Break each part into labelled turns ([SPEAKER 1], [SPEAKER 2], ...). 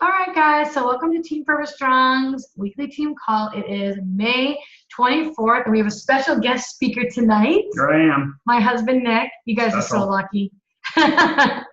[SPEAKER 1] All right, guys, so welcome to Team Forever Strong's weekly team call. It is May 24th, and we have a special guest speaker tonight.
[SPEAKER 2] Here I am.
[SPEAKER 1] My husband, Nick. You guys are so lucky. And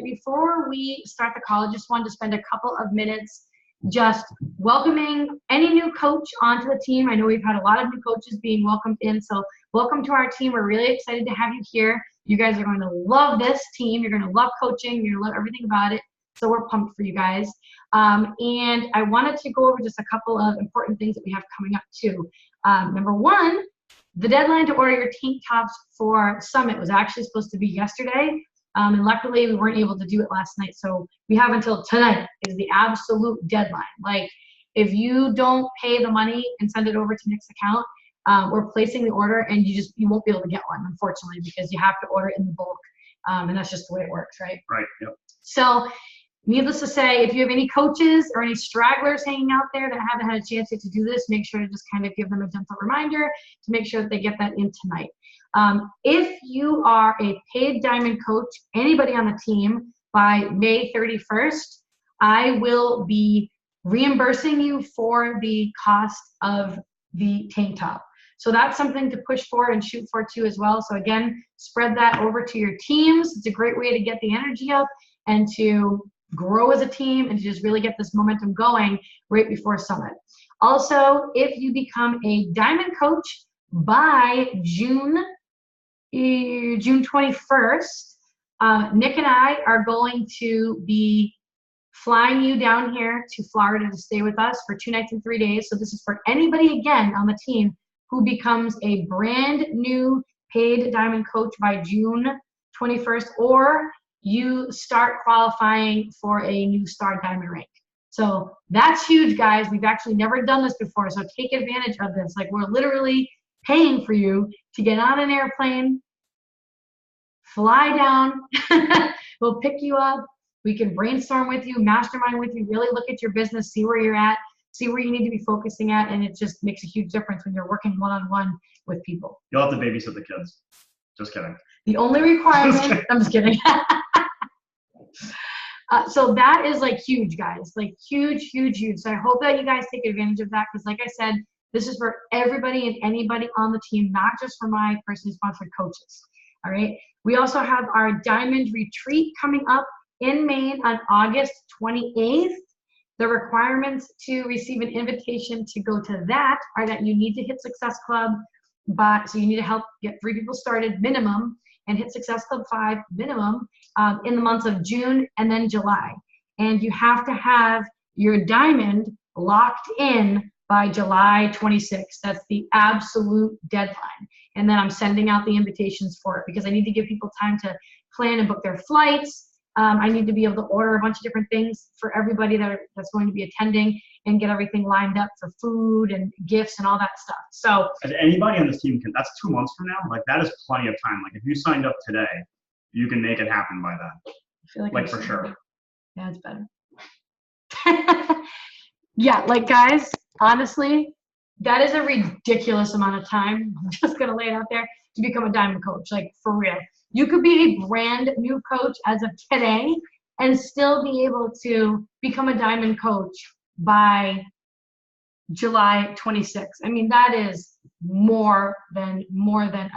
[SPEAKER 1] before we start the call, I just wanted to spend a couple of minutes just welcoming any new coach onto the team. I know we've had a lot of new coaches being welcomed in, so welcome to our team. We're really excited to have you here. You guys are going to love this team. You're going to love coaching. You're going to love everything about it. So we're pumped for you guys. And I wanted to go over just a couple of important things that we have coming up too. Number one, the deadline to order your tank tops for Summit was actually supposed to be yesterday. And luckily we weren't able to do it last night. So we have until tonight is the absolute deadline. Like if you don't pay the money and send it over to Nick's account, we're placing the order and you won't be able to get one, unfortunately, because you have to order it in the bulk. And that's just the way it works, right?
[SPEAKER 2] Right, yep.
[SPEAKER 1] So needless to say, if you have any coaches or any stragglers hanging out there that haven't had a chance yet to do this, make sure to just kind of give them a gentle reminder to make sure that they get that in tonight. If you are a paid diamond coach, anybody on the team, by May 31st, I will be reimbursing you for the cost of the tank top. So that's something to push for and shoot for too as well. So again, spread that over to your teams. It's a great way to get the energy up and to grow as a team and to just really get this momentum going right before Summit. Also, if you become a diamond coach by June 21st, Nick and I are going to be flying you down here to Florida to stay with us for 2 nights and 3 days. So this is for anybody, again, on the team who becomes a brand new paid diamond coach by June 21st, or you start qualifying for a new star diamond rank. So that's huge, guys. We've actually never done this before, so take advantage of this. Like, we're literally paying for you to get on an airplane, fly down, we'll pick you up, we can brainstorm with you, mastermind with you, really look at your business, see where you're at, see where you need to be focusing at, and it just makes a huge difference when you're working one-on-one with people.
[SPEAKER 2] You'll have to babysit the kids. Just kidding.
[SPEAKER 1] The only requirement, I'm just kidding. So that is like huge, guys, like huge, huge, huge. So I hope that you guys take advantage of that, because like I said, this is for everybody and anybody on the team, not just for my personally sponsored coaches. All right. We also have our diamond retreat coming up in Maine on August 28th. The requirements to receive an invitation to go to that are that you need to hit Success Club, so you need to help get 3 people started minimum, and hit Success Club 5 minimum in the months of June and then July. And you have to have your diamond locked in by July 26th. That's the absolute deadline. And then I'm sending out the invitations for it, because I need to give people time to plan and book their flights. I need to be able to order a bunch of different things for everybody that's going to be attending, and get everything lined up for food and gifts and all that stuff. So
[SPEAKER 2] as anybody on this team can, that's 2 months from now. Like, that is plenty of time. Like, if you signed up today, you can make it happen by then.
[SPEAKER 1] I feel like
[SPEAKER 2] for sure.
[SPEAKER 1] Yeah, it's better. Yeah, like, guys, honestly, that is a ridiculous amount of time. I'm just gonna lay it out there, to become a diamond coach. Like, for real. You could be a brand new coach as of today and still be able to become a diamond coach by July 26th. I mean, that is more than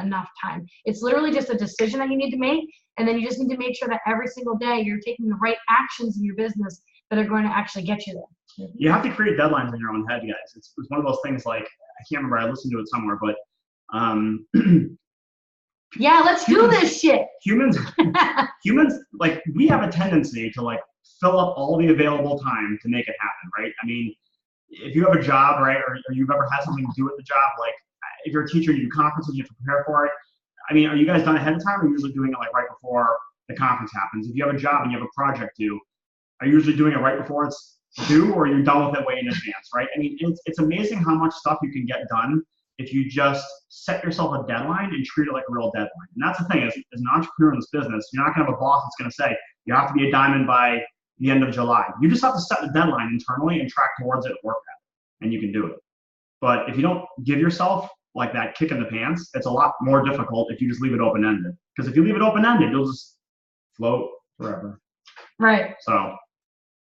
[SPEAKER 1] enough time. It's literally just a decision that you need to make, and then you just need to make sure that every single day you're taking the right actions in your business that are going to actually get you there.
[SPEAKER 2] You have to create deadlines in your own head, guys. It's one of those things, like, I can't remember, I listened to it somewhere, but
[SPEAKER 1] yeah, let's do this shit.
[SPEAKER 2] Humans, like, we have a tendency to, like, fill up all the available time to make it happen, right? I mean, if you have a job, right, or you've ever had something to do with the job, like, if you're a teacher, you do conferences, you have to prepare for it. I mean, are you guys done ahead of time, or are you usually doing it, like, right before the conference happens? If you have a job and you have a project due, are you usually doing it right before it's due, or are you done with it way in advance, right? I mean, it's amazing how much stuff you can get done if you just set yourself a deadline and treat it like a real deadline. And that's the thing, as an entrepreneur in this business, you're not gonna have a boss that's gonna say, you have to be a diamond by the end of July. You just have to set the deadline internally and track towards it and work at it, and you can do it. But if you don't give yourself, like, that kick in the pants, it's a lot more difficult if you just leave it open-ended. Because if you leave it open-ended, you'll just float forever.
[SPEAKER 1] Right.
[SPEAKER 2] So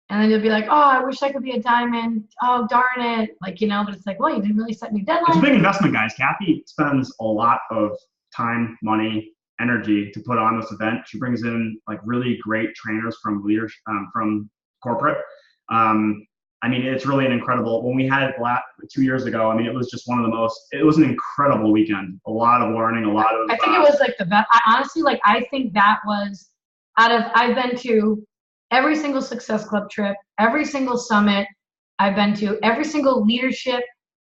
[SPEAKER 1] And then you'll be like, oh, I wish I could be a diamond. Oh, darn it. Like, you know, but it's like, well, you didn't really set any deadlines.
[SPEAKER 2] It's a big investment, guys. Kathy spends a lot of time, money, energy to put on this event. She brings in like really great trainers from leadership, from corporate. I mean, it's really an incredible, when we had it 2 years ago, I mean, it was just it was an incredible weekend. A lot of learning, a lot of.
[SPEAKER 1] I think it was like the best. I honestly, like, I think that was I've been to every single Success Club trip, every single summit I've been to, every single leadership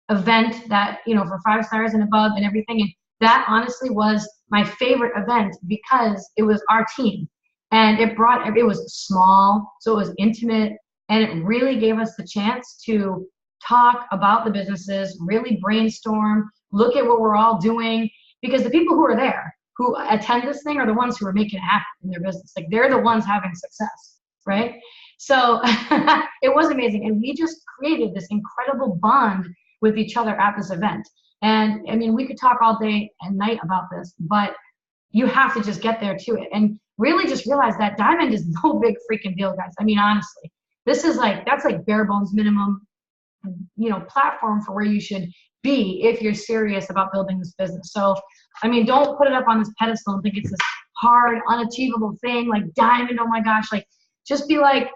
[SPEAKER 1] event that, you know, for 5 stars and above and everything. And that honestly was my favorite event because it was our team and it was small, so it was intimate, and it really gave us the chance to talk about the businesses, really brainstorm, look at what we're all doing, because the people who are there, who attend this thing, are the ones who are making it happen in their business. Like, they're the ones having success, right? So it was amazing. And we just created this incredible bond with each other at this event. And I mean, we could talk all day and night about this, but you have to just get there to it and really just realize that diamond is no big freaking deal, guys. I mean, honestly, this is like, that's like bare bones minimum, you know, platform for where you should be if you're serious about building this business. So, I mean, don't put it up on this pedestal and think it's this hard, unachievable thing like diamond. Oh my gosh. Like, just be like,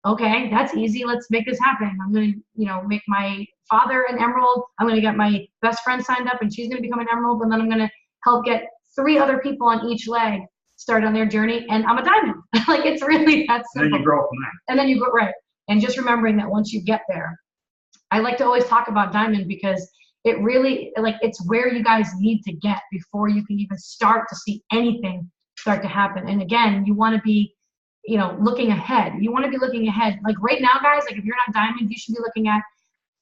[SPEAKER 1] okay, that's easy. Let's make this happen. I'm going to, you know, make my father an emerald. I'm going to get my best friend signed up and she's going to become an emerald. And then I'm going to help get 3 other people on each leg start on their journey. And I'm a diamond. Like, it's really that simple.
[SPEAKER 2] And then you grow from there.
[SPEAKER 1] And then you go, right. And just remembering that once you get there, I like to always talk about diamond because it really, like, it's where you guys need to get before you can even start to see anything start to happen. And again, you want to be, you know, looking ahead. You want to be looking ahead. Like right now, guys, like if you're not diamond, you should be looking at,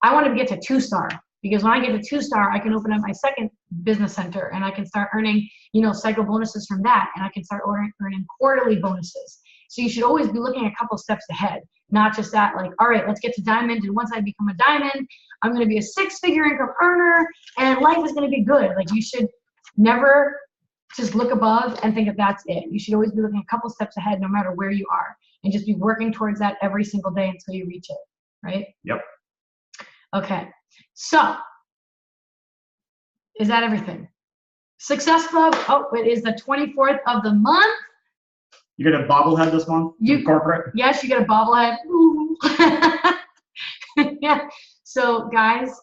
[SPEAKER 1] I want to get to 2-star, because when I get to 2-star, I can open up my second business center and I can start earning, you know, cycle bonuses from that. And I can start earning quarterly bonuses. So you should always be looking a couple steps ahead, not just that, like, all right, let's get to diamond. And once I become a diamond, I'm going to be a 6-figure income earner and life is going to be good. Like, you should never just look above and think that that's it. You should always be looking a couple steps ahead no matter where you are, and just be working towards that every single day until you reach it, right?
[SPEAKER 2] Yep.
[SPEAKER 1] Okay, so is that everything? Success Club, oh, it is the 24th of the month.
[SPEAKER 2] You get a bobblehead this month? You corporate?
[SPEAKER 1] Yes, you get a bobblehead. Ooh. Yeah, so guys,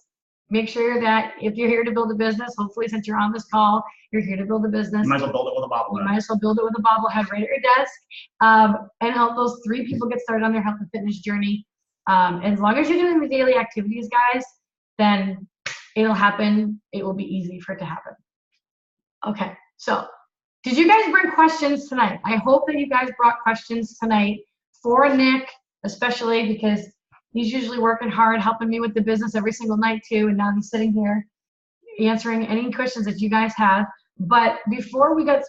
[SPEAKER 1] make sure that if you're here to build a business, hopefully since you're on this call, you're here to build a business.
[SPEAKER 2] You might as well build it with a bobblehead.
[SPEAKER 1] You might as well build it with a bobblehead right at your desk, and help those 3 people get started on their health and fitness journey. As long as you're doing the daily activities, guys, then it'll happen. It will be easy for it to happen. Okay, so did you guys bring questions tonight? I hope that you guys brought questions tonight for Nick, especially because he's usually working hard, helping me with the business every single night too, and now he's sitting here answering any questions that you guys have. But before we get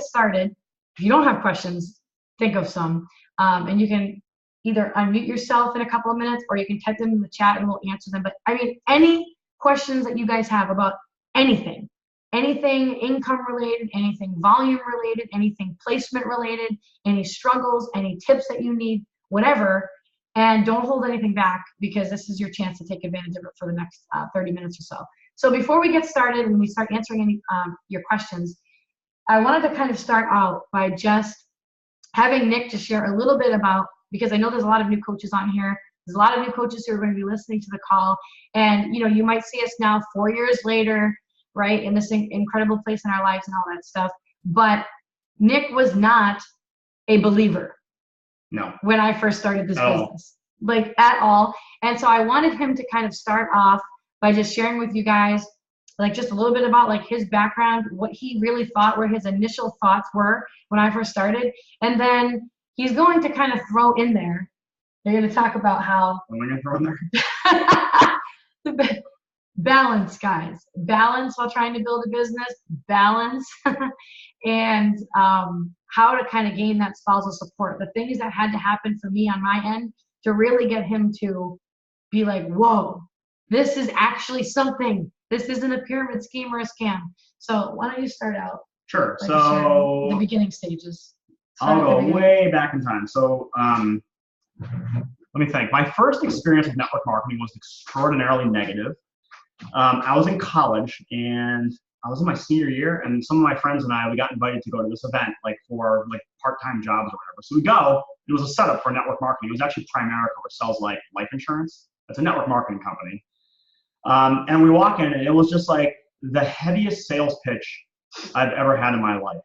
[SPEAKER 1] started, if you don't have questions, think of some, and you can either unmute yourself in a couple of minutes, or you can type them in the chat and we'll answer them. But I mean, any questions that you guys have about anything income related, anything volume related, anything placement related, any struggles, any tips that you need, whatever. And don't hold anything back, because this is your chance to take advantage of it for the next 30 minutes or so. So before we get started and we start answering any your questions, I wanted to kind of start out by just having Nick to share a little bit about, because I know there's a lot of new coaches on here. There's a lot of new coaches who are going to be listening to the call. And, you know, you might see us now 4 years later, right, in this incredible place in our lives and all that stuff. But Nick was not a believer.
[SPEAKER 2] No.
[SPEAKER 1] When I first started this business, like at all. And so I wanted him to kind of start off by just sharing with you guys, like, just a little bit about like his background, what he really thought, where his initial thoughts were when I first started. And then he's going to kind of throw in there, they're going to talk about how
[SPEAKER 2] what am I going to throw in there?
[SPEAKER 1] Balance, guys, balance while trying to build a business, balance, and how to kind of gain that spousal support. The things that had to happen for me on my end to really get him to be like, whoa, this is actually something. This isn't a pyramid scheme or a scam. So why don't you start out?
[SPEAKER 2] Sure.
[SPEAKER 1] Like,
[SPEAKER 2] so
[SPEAKER 1] the beginning stages.
[SPEAKER 2] I'll go way back in time. So let me think. My first experience with network marketing was extraordinarily negative. I was in college and I was in my senior year, and some of my friends and I, we got invited to go to this event, like for like part-time jobs or whatever. So we go. It was a setup for network marketing. It was actually Primerica, which sells like life insurance. It's a network marketing company. And we walk in, and it was just like the heaviest sales pitch I've ever had in my life.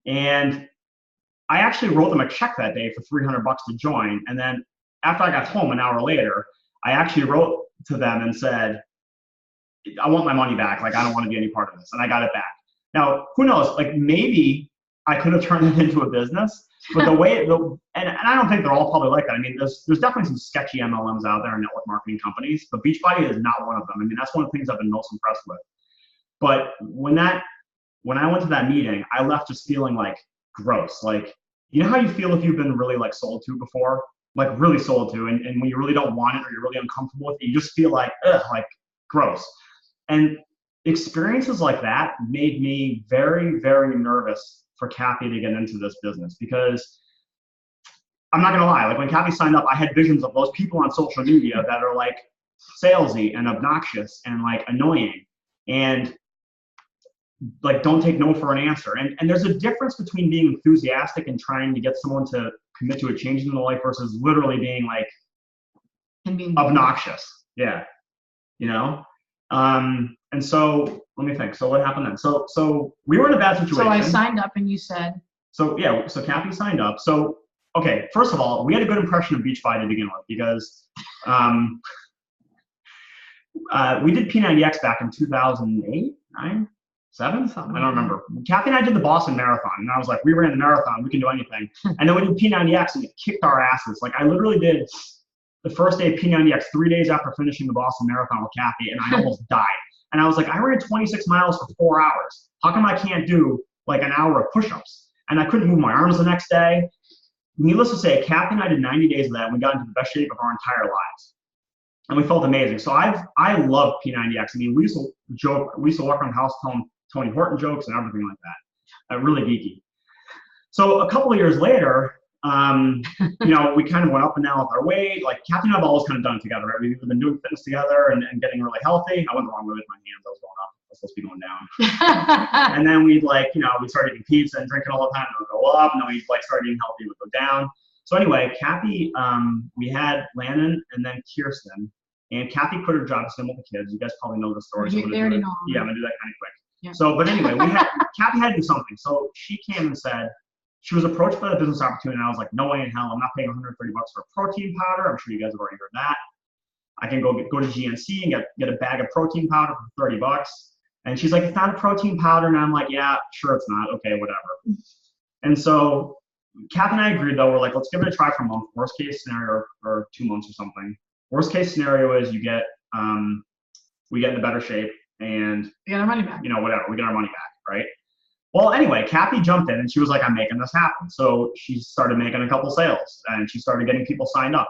[SPEAKER 2] And I actually wrote them a check that day for $300 to join. And then after I got home an hour later, I actually wrote to them and said, I want my money back. Like, I don't want to be any part of this. And I got it back. Now, who knows? Like, maybe I could have turned it into a business, but the way, and I don't think they're all probably like that. I mean, there's definitely some sketchy MLMs out there and network marketing companies, but Beachbody is not one of them. I mean, that's one of the things I've been most impressed with. But when I went to that meeting, I left just feeling like gross. Like, you know how you feel if you've been really like sold to before? Like really sold to, and when you really don't want it or you're really uncomfortable with it, you just feel like, ugh, like gross. And experiences like that made me very, very nervous for Kathy to get into this business, because I'm not gonna lie, like when Kathy signed up, I had visions of those people on social media that are like salesy and obnoxious and like annoying and like don't take no for an answer. And there's a difference between being enthusiastic and trying to get someone to commit to a change in their life versus literally being like obnoxious. Yeah, you know. And so let me think. So what happened then? So we were in a bad situation.
[SPEAKER 1] So I signed up and you said.
[SPEAKER 2] So yeah, so Kathy signed up. So okay, first of all, we had a good impression of Beachbody to begin with, because we did P90X back in 2008, 9, 7, something. I don't remember. Kathy and I did the Boston Marathon, and I was like, we ran the marathon, we can do anything. And then we did P90X, and it kicked our asses. Like I literally did the first day of P90X 3 days after finishing the Boston Marathon with Kathy, and I almost died. And I was like, I ran 26 miles for 4 hours. How come I can't do like an hour of push-ups? And I couldn't move my arms the next day. Needless to say, Kathy and I did 90 days of that, and we got into the best shape of our entire lives. And we felt amazing. So I love P90X. I mean, we used to joke, we used to walk around the house telling Tony Horton jokes and everything like that. Really geeky. So a couple of years later, you know, we kind of went up and down with our weight. Like Kathy and I have always kind of done it together, right? We've been doing fitness together and getting really healthy. I went the wrong way with my hands. I was going up. I was supposed to be going down. And then we'd like, you know, we started eating pizza and drinking all the time. It would go up. And then we'd like start eating healthy. It would go down. So anyway, Kathy, we had Landon and then Kirsten. And Kathy quit her job to spend with the kids. You guys probably know the story. So
[SPEAKER 1] they already know.
[SPEAKER 2] Yeah, I'm gonna do that kind of quick.
[SPEAKER 1] Yeah.
[SPEAKER 2] So, but anyway, Kathy had to do something. So she came and said, she was approached by the business opportunity, and I was like, no way in hell, I'm not paying $130 for a protein powder. I'm sure you guys have already heard that. I can go to GNC and get a bag of protein powder for $30. And she's like, it's not a protein powder. And I'm like, yeah, sure it's not. Okay, whatever. And so Kathy and I agreed, though. We're like, let's give it a try for a month. Worst case scenario, or 2 months or something. Worst case scenario is you get, we get in a better shape and
[SPEAKER 1] we get our money back.
[SPEAKER 2] You know, whatever, we get our money back, right? Well, anyway, Kathy jumped in and she was like, I'm making this happen. So she started making a couple sales and she started getting people signed up.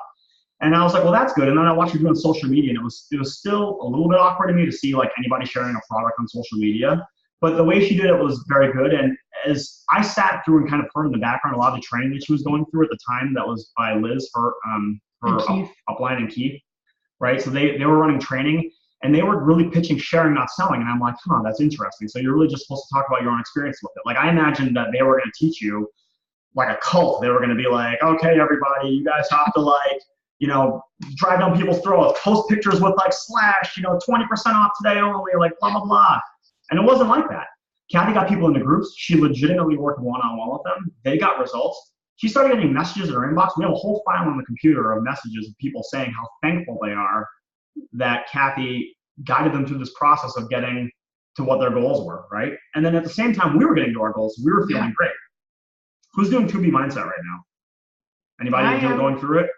[SPEAKER 2] And I was like, well, that's good. And then I watched her doing social media, and it was still a little bit awkward to me to see like anybody sharing a product on social media. But the way she did it was very good. And as I sat through and kind of heard in the background a lot of the training that she was going through at the time, that was by Liz for Upline and Keith, right? So they were running training, and they were really pitching sharing, not selling. And I'm like, huh, that's interesting. So you're really just supposed to talk about your own experience with it. Like I imagined that they were going to teach you like a cult. They were going to be like, okay, everybody, you guys have to like, you know, drive down people's throats, post pictures with like slash, you know, 20% off today only, like blah, blah, blah. And it wasn't like that. Kathy got people in the groups. She legitimately worked one-on-one with them. They got results. She started getting messages in her inbox. We have a whole file on the computer of messages of people saying how thankful they are that Kathy guided them through this process of getting to what their goals were, right? And then at the same time, we were getting to our goals. So we were feeling great. Who's doing 2B Mindset right now? Anybody going through it?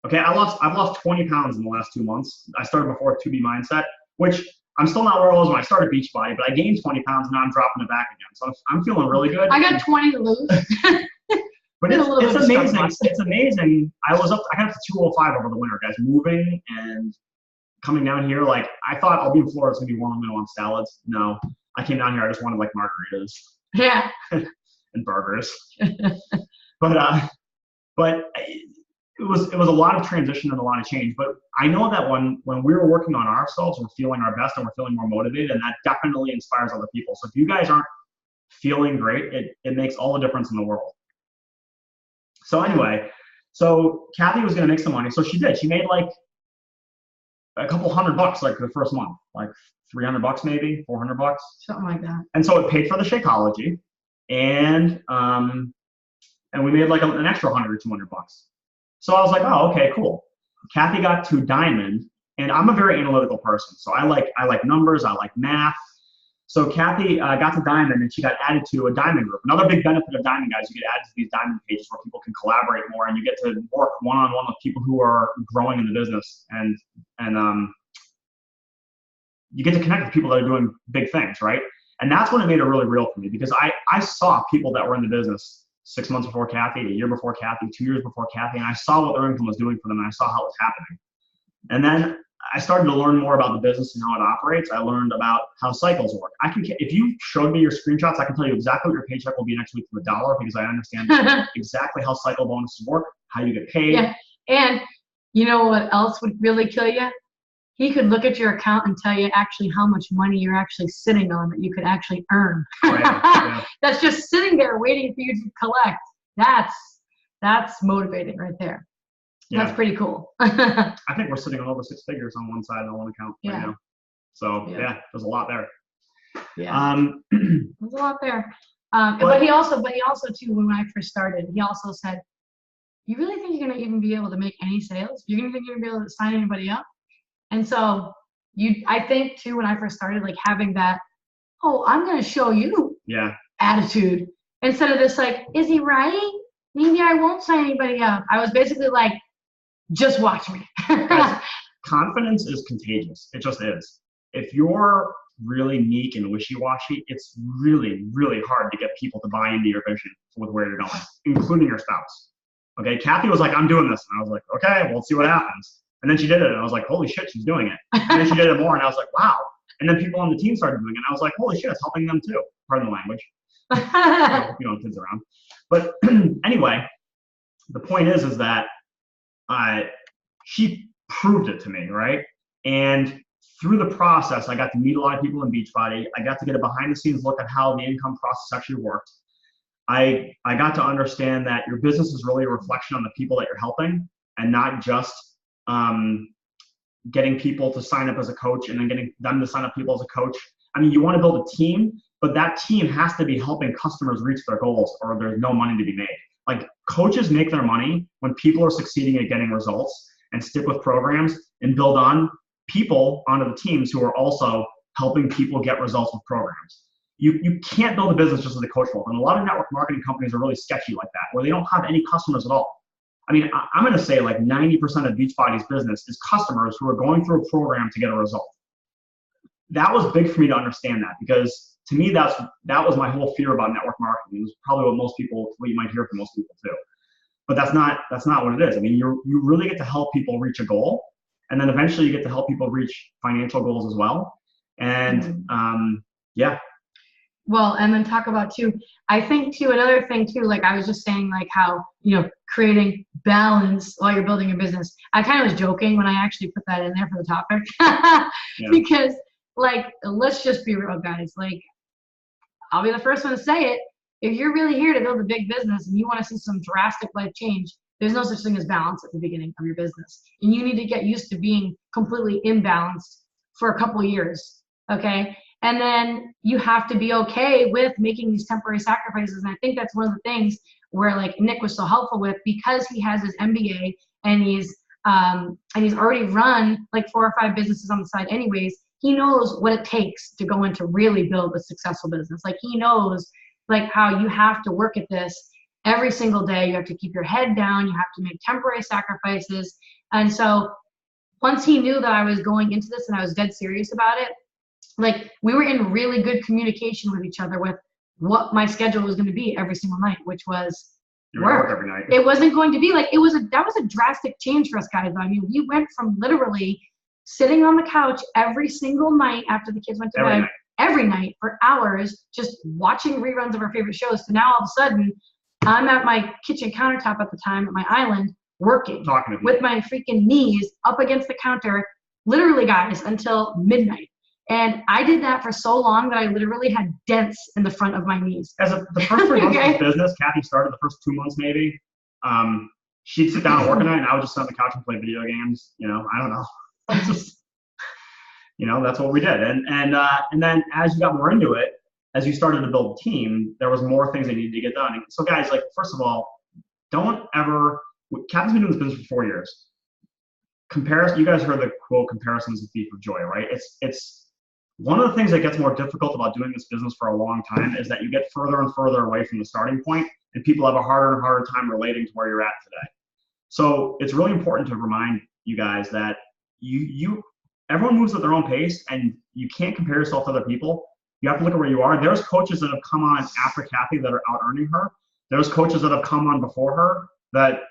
[SPEAKER 2] Okay, I've lost 20 pounds in the last 2 months. I started before 2B Mindset, which I'm still not where I was when I started Beachbody, but I gained 20 pounds and now I'm dropping it back again. So I'm feeling really good.
[SPEAKER 1] I got 20 to lose.
[SPEAKER 2] But it's amazing. It's amazing. I got up to 205 over the winter, guys, moving and coming down here. Like I thought I'll be in Florida. It's gonna be warm. I'm gonna want salads. No, I came down here. I just wanted like margaritas.
[SPEAKER 1] Yeah.
[SPEAKER 2] And burgers. But it was a lot of transition and a lot of change. But I know that when we were working on ourselves, we're feeling our best and we're feeling more motivated, and that definitely inspires other people. So if you guys aren't feeling great, it makes all the difference in the world. So anyway, so Kathy was going to make some money. So she did. She made like a couple $100 like the first month, like $300 maybe, $400.
[SPEAKER 1] Something like that.
[SPEAKER 2] And so it paid for the Shakeology, and we made like an extra $100 or $200. So I was like, oh, okay, cool. Kathy got to Diamond, and I'm a very analytical person. So I like numbers, I like math. So Kathy got to Diamond, and she got added to a Diamond group. Another big benefit of Diamond, guys, you get added to these Diamond pages where people can collaborate more, and you get to work one-on-one with people who are growing in the business, and you get to connect with people that are doing big things, right? And that's when it made it really real for me, because I saw people that were in the business 6 months before Kathy, a year before Kathy, 2 years before Kathy, and I saw what their income was doing for them, and I saw how it was happening. And then I started to learn more about the business and how it operates. I learned about how cycles work. If you showed me your screenshots, I can tell you exactly what your paycheck will be next week to the dollar, because I understand exactly how cycle bonuses work, how you get paid.
[SPEAKER 1] Yeah. And you know what else would really kill you? He could look at your account and tell you actually how much money you're actually sitting on that you could actually earn.
[SPEAKER 2] Right. Yeah.
[SPEAKER 1] That's just sitting there waiting for you to collect. That's motivating right there.
[SPEAKER 2] Yeah.
[SPEAKER 1] That's pretty cool.
[SPEAKER 2] I think we're sitting on over 6 figures on one side on one account right
[SPEAKER 1] Yeah.
[SPEAKER 2] now. So yeah, there's a lot there.
[SPEAKER 1] Yeah. There's a lot there. But he also too, when I first started, he also said, you really think you're gonna even be able to make any sales? You're gonna think you're gonna be able to sign anybody up? And so I think too, when I first started, like having that, oh, I'm gonna show you attitude, instead of this like, is he right? Maybe I won't sign anybody up. I was basically like, just watch me.
[SPEAKER 2] Guys, confidence is contagious. It just is. If you're really meek and wishy-washy, it's really, really hard to get people to buy into your vision with where you're going, including your spouse. Okay, Kathy was like, I'm doing this. And I was like, okay, well, let's see what happens. And then she did it, and I was like, holy shit, she's doing it. And then she did it more, and I was like, wow. And then people on the team started doing it, and I was like, holy shit, it's helping them too. Pardon the language. Kids around. But anyway, the point is that she proved it to me, right? And through the process, I got to meet a lot of people in Beachbody. I got to get a behind-the-scenes look at how the income process actually worked. I got to understand that your business is really a reflection on the people that you're helping, and not just getting people to sign up as a coach and then getting them to sign up people as a coach. I mean, you want to build a team, but that team has to be helping customers reach their goals, or there's no money to be made. Like, coaches make their money when people are succeeding at getting results and stick with programs and build on people onto the teams who are also helping people get results with programs. You can't build a business just as a coach role. And a lot of network marketing companies are really sketchy like that, where they don't have any customers at all. I mean, I'm going to say like 90% of Beachbody's business is customers who are going through a program to get a result. That was big for me to understand that, because to me, that was my whole fear about network marketing. It was probably what you might hear from most people too. But that's not what it is. I mean, you really get to help people reach a goal, and then eventually you get to help people reach financial goals as well. And yeah.
[SPEAKER 1] Well, and then talk about too, I think too, another thing too, like I was just saying, like how, creating balance while you're building your business. I kind of was joking when I actually put that in there for the topic. Because like, let's just be real, guys. Like, I'll be the first one to say it. If you're really here to build a big business and you want to see some drastic life change, there's no such thing as balance at the beginning of your business. And you need to get used to being completely imbalanced for a couple years, okay? And then you have to be okay with making these temporary sacrifices. And I think that's one of the things where like Nick was so helpful with, because he has his MBA and he's already run like 4 or 5 businesses on the side anyways. He knows what it takes to go into really build a successful business. Like, he knows like how you have to work at this every single day. You have to keep your head down. You have to make temporary sacrifices. And so once he knew that I was going into this and I was dead serious about it, like, we were in really good communication with each other with what my schedule was going to be every single night, which was work
[SPEAKER 2] every night.
[SPEAKER 1] It wasn't going to be like, that was a drastic change for us guys. I mean, we went from literally sitting on the couch every single night after the kids went to bed, every night for hours, just watching reruns of our favorite shows, to now all of a sudden I'm at my kitchen countertop at the time at my island working
[SPEAKER 2] talking to people
[SPEAKER 1] with my freaking knees up against the counter, literally, guys, until midnight. And I did that for so long that I literally had dents in the front of my knees.
[SPEAKER 2] The first 3 months of this business, Kathy started the first 2 months maybe. She'd sit down and work at night, and I would just sit on the couch and play video games. You know, I don't know. It's just, you know, that's what we did. And then as you got more into it, as you started to build a team, there was more things that needed to get done. And so guys, like, first of all, don't ever, Kathy's been doing this business for 4 years. You guys heard the quote, "Comparison is a thief of joy," right? It's one of the things that gets more difficult about doing this business for a long time is that you get further and further away from the starting point, and people have a harder and harder time relating to where you're at today. So it's really important to remind you guys that everyone moves at their own pace, and you can't compare yourself to other people. You have to look at where you are. There's coaches that have come on after Kathy that are out earning her. There's coaches that have come on before her that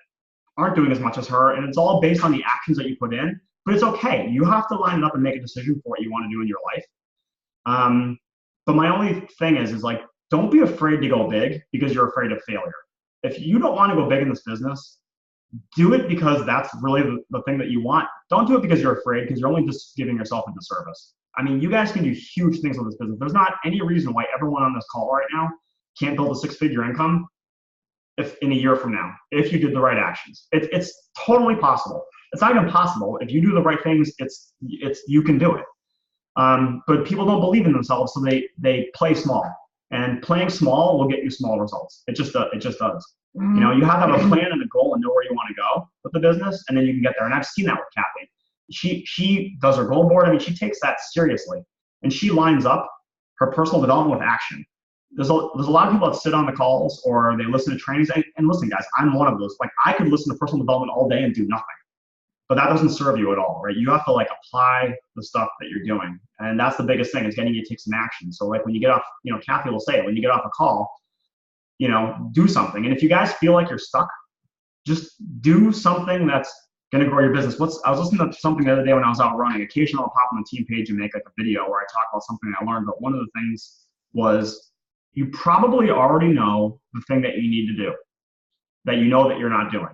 [SPEAKER 2] aren't doing as much as her, and it's all based on the actions that you put in. But it's okay. You have to line it up and make a decision for what you want to do in your life. But my only thing is like, don't be afraid to go big because you're afraid of failure. If you don't want to go big in this business, do it because that's really the thing that you want. Don't do it because you're afraid, because you're only just giving yourself a disservice. I mean, you guys can do huge things with this business. There's not any reason why everyone on this call right now can't build a 6-figure income if in a year from now, if you did the right actions. It's totally possible. It's not even possible. If you do the right things, you can do it. But people don't believe in themselves, so they play small. And playing small will get you small results. It just does. You know, you have to have a plan and a goal and know where you want to go with the business, and then you can get there. And I've seen that with Kathy. She does her goal board. I mean, she takes that seriously, and she lines up her personal development with action. There's a lot of people that sit on the calls or they listen to trainings. And listen, guys, I'm one of those. Like, I could listen to personal development all day and do nothing, but that doesn't serve you at all, right? You have to like apply the stuff that you're doing, and that's the biggest thing, is getting you to take some action. So like when you get off, you know, Kathy will say it, when you get off a call, you know, do something. And if you guys feel like you're stuck, just do something that's going to grow your business. I was listening to something the other day when I was out running. Occasionally I'll pop on the team page and make like a video where I talk about something I learned. But one of the things was, you probably already know the thing that you need to do, that you know that you're not doing,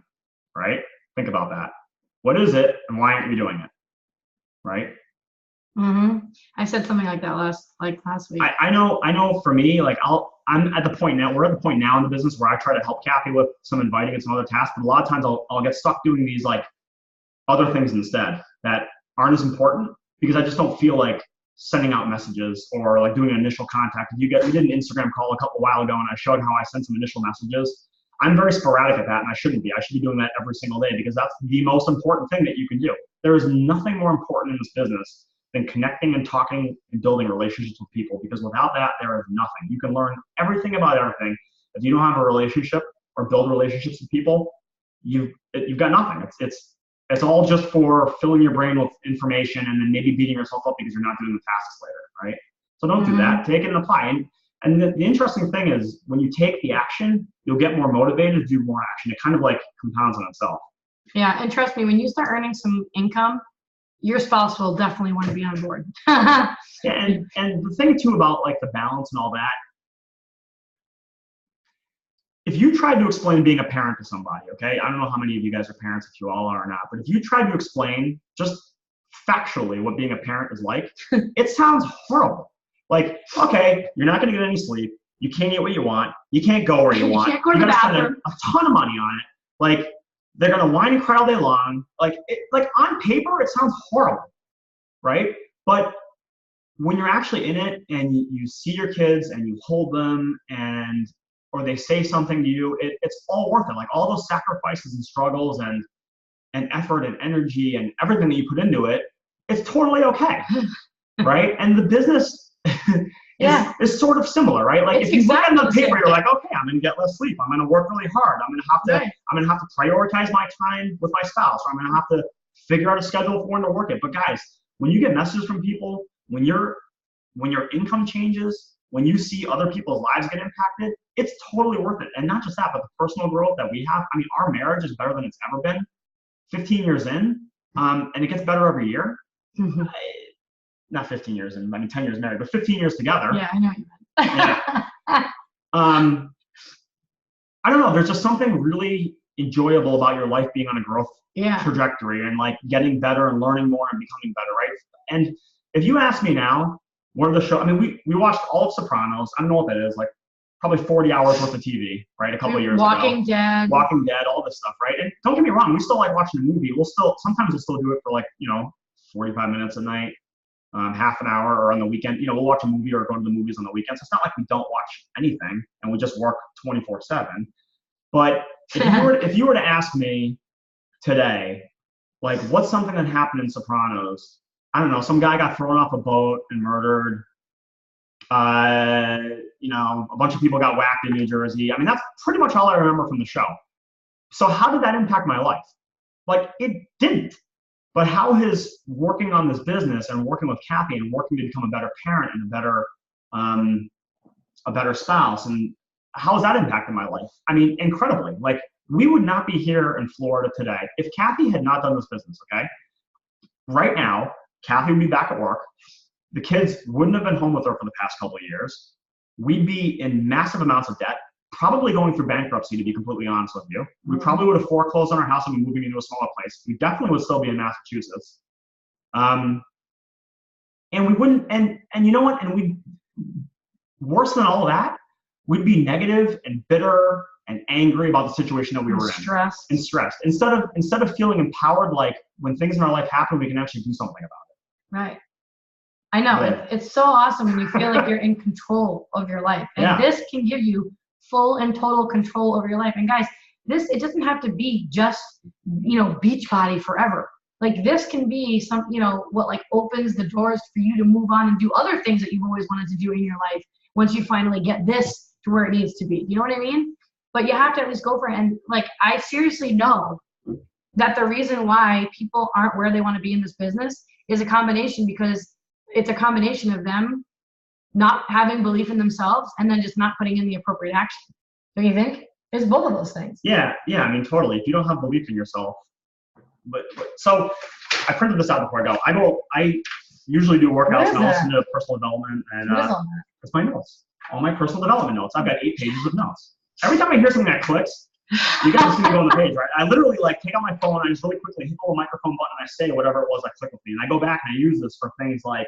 [SPEAKER 2] right? Think about that. What is it, and why aren't you doing it, right?
[SPEAKER 1] I said something like that last week.
[SPEAKER 2] I know for me, like I'm at the point now, we're at the point now in the business where I try to help Kathy with some inviting and some other tasks, but a lot of times I'll get stuck doing these like other things instead that aren't as important, because I just don't feel like sending out messages or like doing an initial contact. We did an Instagram call a while ago, and I showed how I sent some initial messages. I'm very sporadic at that, and I shouldn't be. I should be doing that every single day, because that's the most important thing that you can do. There is nothing more important in this business than connecting and talking and building relationships with people, because without that, there is nothing. You can learn everything about everything. If you don't have a relationship or build relationships with people, you've got nothing. It's all just for filling your brain with information and then maybe beating yourself up because you're not doing the tasks later, right? So don't do that. Take it and apply. And the interesting thing is, when you take the action, you'll get more motivated to do more action. It kind of like compounds on itself.
[SPEAKER 1] Yeah, and trust me, when you start earning some income, your spouse will definitely want to be on board.
[SPEAKER 2] Yeah, and the thing too about like the balance and all that, if you tried to explain being a parent to somebody, okay, I don't know how many of you guys are parents, if you all are or not, but if you tried to explain just factually what being a parent is like, it sounds horrible. Like, okay, you're not going to get any sleep. You can't get what you want. You can't go where you want.
[SPEAKER 1] You can't go to the bathroom.
[SPEAKER 2] Spend a ton of money on it. Like, they're going to whine and cry all day long. Like on paper, it sounds horrible, right? But when you're actually in it and you see your kids and you hold them or they say something to you, it's all worth it. Like all those sacrifices and struggles and effort and energy and everything that you put into it, it's totally okay, right? And the business is sort of similar, right? Like if you look at the paper, you're like, okay, I'm gonna get less sleep. I'm gonna work really hard. I'm gonna have to prioritize my time with my spouse, or I'm gonna have to figure out a schedule for when to work it. But guys, when you get messages from people, when your income changes, when you see other people's lives get impacted, it's totally worth it. And not just that, but the personal growth that we have. I mean, our marriage is better than it's ever been. 15 years in, and it gets better every year. Not 15 years in, I mean 10 years married, but 15 years together.
[SPEAKER 1] Yeah, I know what you meant.
[SPEAKER 2] Yeah. I don't know. There's just something really enjoyable about your life being on a growth
[SPEAKER 1] Yeah.
[SPEAKER 2] trajectory and like getting better and learning more and becoming better, right? And if you ask me now, what are the show? I mean, we watched all of Sopranos. I don't know what that is, like probably 40 hours worth of TV, right? A couple of years
[SPEAKER 1] Walking
[SPEAKER 2] ago.
[SPEAKER 1] Dead.
[SPEAKER 2] Walking Dead, all this stuff, right? And don't get me wrong, we still like watching a movie. Sometimes we'll still do it for like, 45 minutes a night, half an hour, or on the weekend. We'll watch a movie or go to the movies on the weekends. It's not like we don't watch anything and we just work 24/7. But if you were to ask me today, like, what's something that happened in Sopranos? I don't know. Some guy got thrown off a boat and murdered. A bunch of people got whacked in New Jersey. I mean, that's pretty much all I remember from the show. So how did that impact my life? Like, it didn't. But how has working on this business and working with Kathy and working to become a better parent and a better spouse, and how has that impacted my life? I mean, incredibly. Like, we would not be here in Florida today if Kathy had not done this business, okay? Right now, Kathy would be back at work. The kids wouldn't have been home with her for the past couple of years. We'd be in massive amounts of debt, probably going through bankruptcy, to be completely honest with you. We probably would have foreclosed on our house and be moving into a smaller place. We definitely would still be in Massachusetts. And we wouldn't, and you know what? And we, worse than all of that, we'd be negative and bitter and angry about the situation that we were in. And stressed. Instead of feeling empowered, like when things in our life happen, we can actually do something about it.
[SPEAKER 1] Right. I know.
[SPEAKER 2] Yeah.
[SPEAKER 1] It's so awesome when you feel like you're in control of your life. And this can give you full and total control over your life. And guys, it doesn't have to be just, Beachbody forever. Like, this can be what like opens the doors for you to move on and do other things that you've always wanted to do in your life once you finally get this to where it needs to be. You know what I mean? But you have to at least go for it. And like, I seriously know that the reason why people aren't where they want to be in this business is a combination, because it's a combination of them not having belief in themselves and then just not putting in the appropriate action. Don't you think? It's both of those things.
[SPEAKER 2] Yeah, I mean, totally. If you don't have belief in yourself. So I printed this out before I go. I usually do workouts and I listen to personal development, and it's my notes. All my personal development notes. I've got 8 pages of notes. Every time I hear something that clicks, you guys see me go on the page, right? I literally like take out my phone and I just really quickly hit the little microphone button and I say whatever it was that clicked with me. And I go back and I use this for things like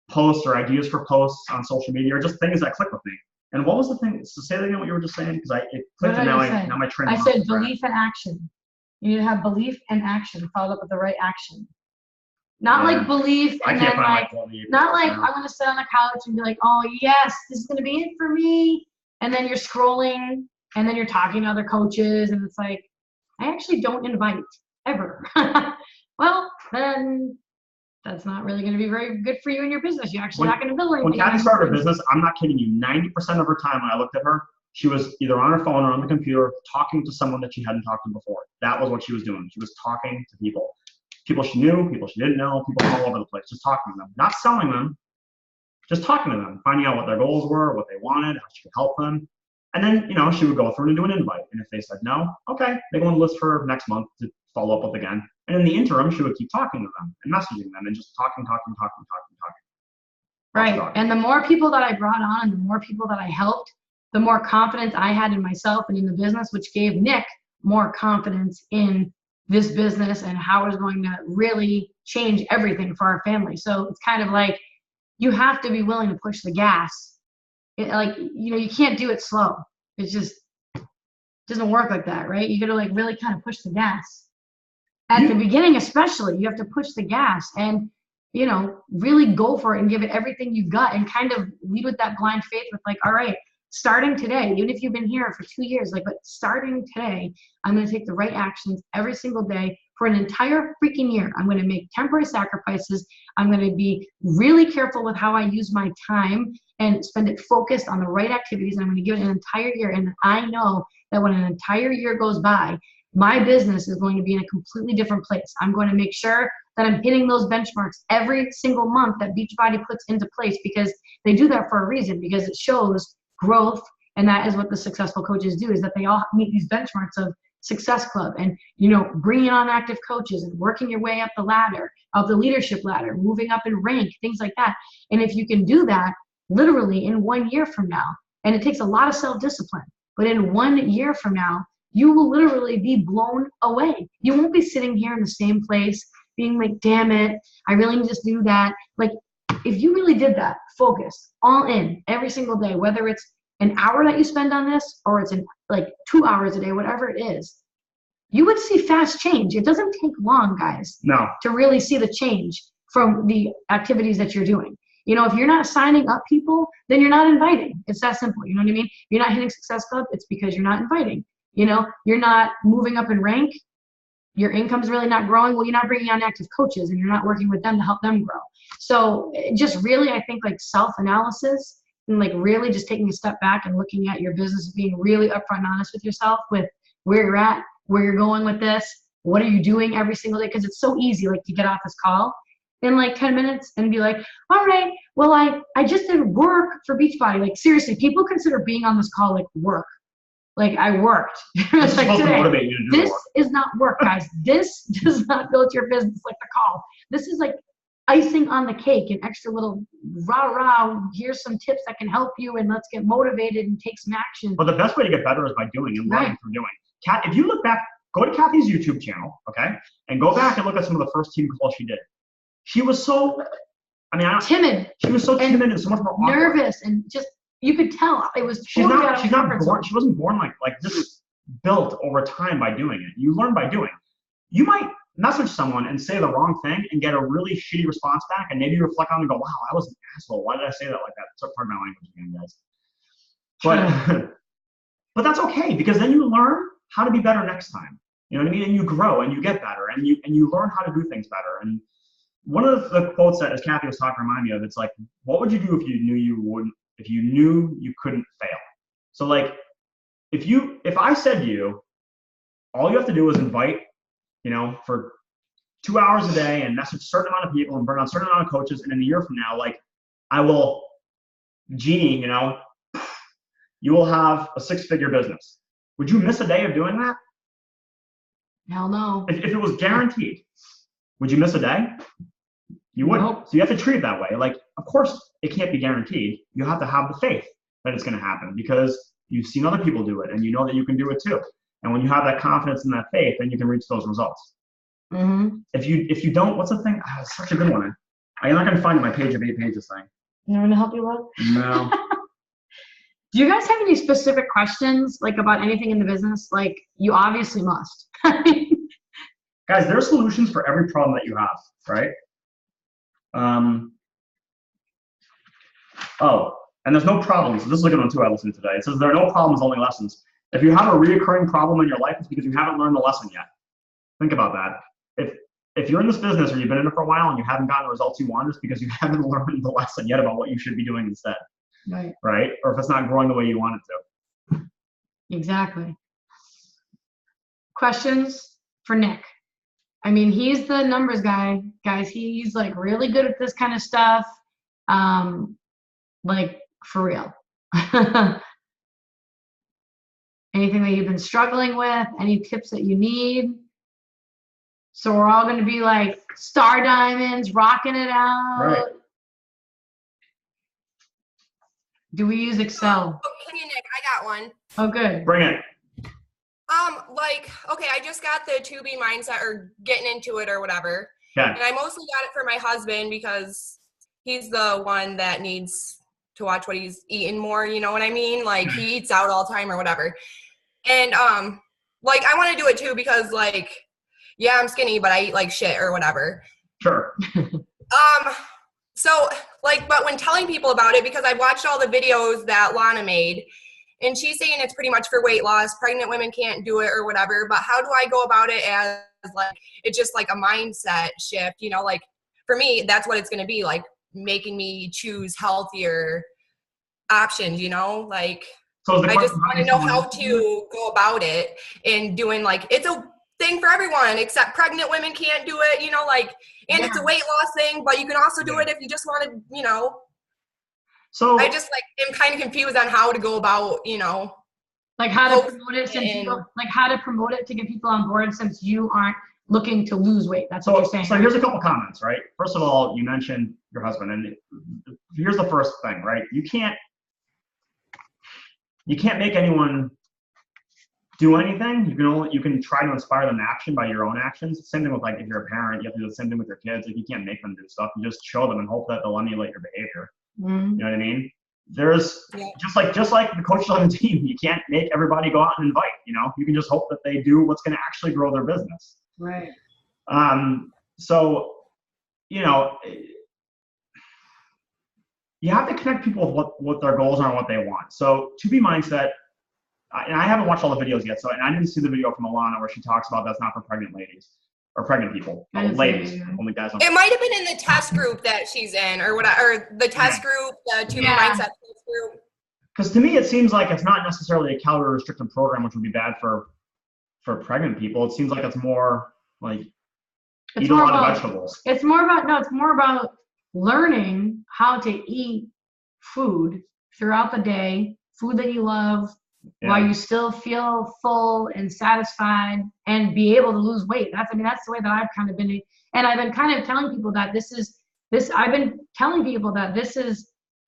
[SPEAKER 2] posts or ideas for posts on social media, or just things that click with me. And what was the thing? So say that again, what you were just saying, because it clicked and now my train.
[SPEAKER 1] I said belief and action. You need to have belief and action followed up with the right action. Not like belief and then like, not like I'm going to sit on the couch and be like, oh yes, this is going to be it for me. And then you're scrolling and then you're talking to other coaches and it's like, I actually don't invite ever. Well, then that's not really going to be very good for you and your business. You're actually not going to build anything.
[SPEAKER 2] When Kathy started her business, I'm not kidding you, 90% of her time when I looked at her, she was either on her phone or on the computer talking to someone that she hadn't talked to before. That was what she was doing. She was talking to people. People she knew, people she didn't know, people from all over the place, just talking to them. Not selling them, just talking to them, finding out what their goals were, what they wanted, how she could help them. And then, she would go through and do an invite. And if they said no, okay, they go on the list for next month to follow up with again. And in the interim, she would keep talking to them and messaging them and just talking.
[SPEAKER 1] Right. And the more people that I brought on and the more people that I helped, the more confidence I had in myself and in the business, which gave Nick more confidence in this business and how it's going to really change everything for our family. So it's kind of like you have to be willing to push the gas. You can't do it slow. It just doesn't work like that, right? You got to like really kind of push the gas. At the beginning especially, you have to push the gas and, really go for it and give it everything you've got and kind of lead with that blind faith with like, all right, starting today, even if you've been here for 2 years, but starting today, I'm going to take the right actions every single day for an entire freaking year. I'm going to make temporary sacrifices. I'm going to be really careful with how I use my time and spend it focused on the right activities. And I'm going to give it an entire year. And I know that when an entire year goes by, my business is going to be in a completely different place. I'm going to make sure that I'm hitting those benchmarks every single month that Beachbody puts into place, because they do that for a reason, because it shows growth. And that is what the successful coaches do, is that they all meet these benchmarks of Success Club and, bringing on active coaches and working your way up the ladder, of the leadership ladder, moving up in rank, things like that. And if you can do that literally in 1 year from now, and it takes a lot of self-discipline, but in 1 year from now, you will literally be blown away. You won't be sitting here in the same place being like, damn it, I really need to do that. Like, if you really did that, focus, all in, every single day, whether it's an hour that you spend on this or it's like 2 hours a day, whatever it is, you would see fast change. It doesn't take long, guys, to really see the change from the activities that you're doing. You know, if you're not signing up people, then you're not inviting. It's that simple. You know what I mean? You're not hitting Success Club. It's because you're not inviting. You know, you're not moving up in rank. Your income's really not growing. Well, you're not bringing on active coaches and you're not working with them to help them grow. So just really, I think like self-analysis and like really just taking a step back and looking at your business, being really upfront and honest with yourself with where you're at, where you're going with this, what are you doing every single day? Because it's so easy like to get off this call in like 10 minutes and be like, all right, well, I just did work for Beachbody. Like seriously, people consider being on this call like work. Like I worked. It's like today. This is not work, guys. This does not build your business like the call. This is like icing on the cake, an extra little rah-rah. Here's some tips that can help you, and let's get motivated and take some action.
[SPEAKER 2] But the best way to get better is by doing and learning from doing. Kat, if you look back, go to Kathy's YouTube channel, okay, and go back and look at some of the first team calls she did. She was so,
[SPEAKER 1] timid.
[SPEAKER 2] She was so timid and so much more awkward.
[SPEAKER 1] Nervous and just. You could tell it was.
[SPEAKER 2] She's not born. She wasn't born like this. Is built over time by doing it. You learn by doing. You might message someone and say the wrong thing and get a really shitty response back, and maybe you reflect on it and go, "Wow, I was an asshole. Why did I say that like that?" So pardon my language again, guys. But that's okay because then you learn how to be better next time. You know what I mean? And you grow and you get better and you learn how to do things better. And one of the quotes that as Kathy was talking reminded me of, it's like, what would you do if you knew you couldn't fail? So like, if I said to you, all you have to do is invite, for 2 hours a day and message a certain amount of people and bring on a certain amount of coaches, and in a year from now, like I will, Jeannie, you will have a 6-figure business. Would you miss a day of doing that?
[SPEAKER 1] Hell no.
[SPEAKER 2] If it was guaranteed, would you miss a day? You wouldn't.
[SPEAKER 1] Nope.
[SPEAKER 2] So you have to treat it that way. Like, of course, it can't be guaranteed. You have to have the faith that it's going to happen because you've seen other people do it and you know that you can do it too. And when you have that confidence and that faith, then you can reach those results.
[SPEAKER 1] Mm-hmm.
[SPEAKER 2] If you don't, what's the thing? Oh, it's such a good one. I'm not going to find my page of 8 pages thing.
[SPEAKER 1] You want me to help you look?
[SPEAKER 2] No.
[SPEAKER 1] Do you guys have any specific questions, like about anything in the business? Like, you obviously must.
[SPEAKER 2] Guys, there are solutions for every problem that you have, right? And there's no problems. This is a good one too I listened to today. It says there are no problems, only lessons. If you have a reoccurring problem in your life, it's because you haven't learned the lesson yet. Think about that. If you're in this business or you've been in it for a while and you haven't gotten the results you want, it's because you haven't learned the lesson yet about what you should be doing instead. Right? Or if it's not growing the way you want it to.
[SPEAKER 1] Exactly. Questions for Nick? I mean, he's the numbers guy, guys. He's like really good at this kind of stuff. Like for real. Anything that you've been struggling with? Any tips that you need? So we're all going to be like star diamonds, rocking it out.
[SPEAKER 2] Right.
[SPEAKER 1] Do we use Excel?
[SPEAKER 3] Okay, Nick, I got one.
[SPEAKER 1] Oh, good.
[SPEAKER 2] Bring it.
[SPEAKER 3] Okay, I just got the Tubi mindset or getting into it or whatever.
[SPEAKER 2] Okay.
[SPEAKER 3] And I mostly got it for my husband because he's the one that needs to watch what he's eating more, you know what I mean? Like he eats out all the time or whatever. And I want to do it too because yeah, I'm skinny, but I eat like shit or whatever.
[SPEAKER 2] Sure.
[SPEAKER 3] But when telling people about it, because I've watched all the videos that Lana made, and she's saying it's pretty much for weight loss, pregnant women can't do it or whatever, but how do I go about it as it's just like a mindset shift, for me, that's what it's going to be, like making me choose healthier options,
[SPEAKER 2] So
[SPEAKER 3] I just want to know how to go about it and doing it's a thing for everyone except pregnant women can't do it, and it's a weight loss thing, but you can also do it if you just want to,
[SPEAKER 2] So
[SPEAKER 3] I just am kind of confused on how to go about,
[SPEAKER 1] like how to promote it how to promote it to get people on board since you aren't looking to lose weight. That's what you're saying.
[SPEAKER 2] So here's a couple comments, right? First of all, you mentioned your husband, and here's the first thing, right? You can't make anyone do anything. You can try to inspire them to action by your own actions. Same thing with like if you're a parent, you have to do the same thing with your kids. Like you can't make them do stuff. You just show them and hope that they'll emulate your behavior.
[SPEAKER 1] Mm-hmm.
[SPEAKER 2] You know what I mean? There's just like the coaches on the team, you can't make everybody go out and invite. You know, you can just hope that they do what's going to actually grow their business.
[SPEAKER 1] Right.
[SPEAKER 2] So, you know, you have to connect people with what their goals are and what they want. So 2B Mindset, and I haven't watched all the videos yet, so, and I didn't see the video from Alana where she talks about that's not for pregnant ladies or pregnant people, ladies, only guys.
[SPEAKER 3] It might have been in the test group that she's in, or whatever, or the test group, the 2B Mindset test group.
[SPEAKER 2] Because to me, it seems like it's not necessarily a calorie restricted program, which would be bad for pregnant people. It seems like it's more like eat a lot of vegetables.
[SPEAKER 1] It's more about learning how to eat food throughout the day, food that you love, while you still feel full and satisfied and be able to lose weight. That's the way that I've kind of been. And I've been kind of telling people that this is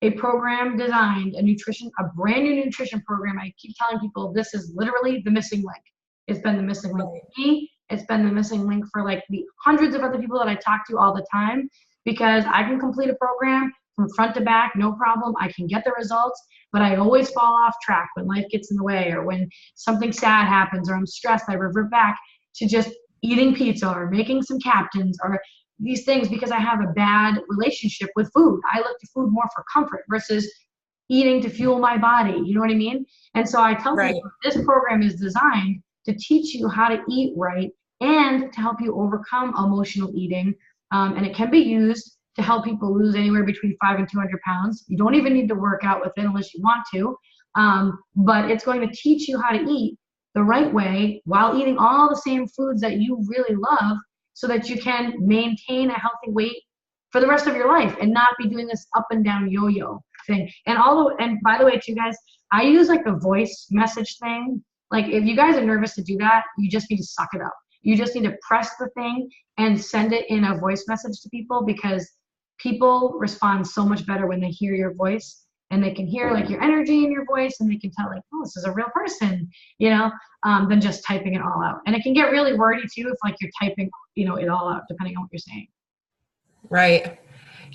[SPEAKER 1] a program designed, a brand new nutrition program. I keep telling people this is literally the missing link. It's been the missing link for me. It's been the missing link for like the hundreds of other people that I talk to all the time, because I can complete a program from front to back, no problem. I can get the results, but I always fall off track when life gets in the way, or when something sad happens, or I'm stressed. I revert back to just eating pizza or making some captains or these things, because I have a bad relationship with food. I look to food more for comfort versus eating to fuel my body. You know what I mean? And so I tell people this program is designed to teach you how to eat right and to help you overcome emotional eating. And it can be used to help people lose anywhere between 5 and 200 pounds. You don't even need to work out with it unless you want to. But it's going to teach you how to eat the right way while eating all the same foods that you really love, so that you can maintain a healthy weight for the rest of your life and not be doing this up and down yo-yo thing. And by the way, too, guys, I use like a voice message thing. Like if you guys are nervous to do that, you just need to suck it up. You just need to press the thing and send it in a voice message to people, because people respond so much better when they hear your voice, and they can hear like your energy in your voice, and they can tell like, oh, this is a real person, you know, than just typing it all out. And it can get really wordy too if like you're typing, you know, it all out, depending on what you're saying.
[SPEAKER 3] Right.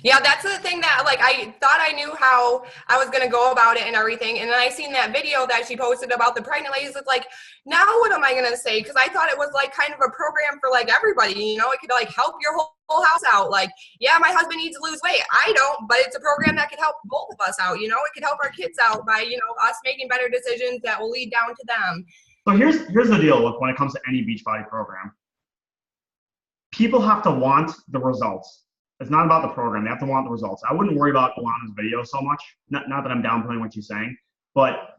[SPEAKER 3] Yeah, that's the thing that like I thought I knew how I was going to go about it and everything. And then I seen that video that she posted about the pregnant ladies. It's like, now what am I going to say? Because I thought it was like kind of a program for like everybody, you know, it could like help your whole house out. Like, yeah, my husband needs to lose weight. I don't, but it's a program that could help both of us out. You know, it could help our kids out by, you know, us making better decisions that will lead down to them.
[SPEAKER 2] So here's the deal with when it comes to any Beachbody program. People have to want the results. It's not about the program. They have to want the results. I wouldn't worry about Alana's video so much. Not that I'm downplaying what she's saying, but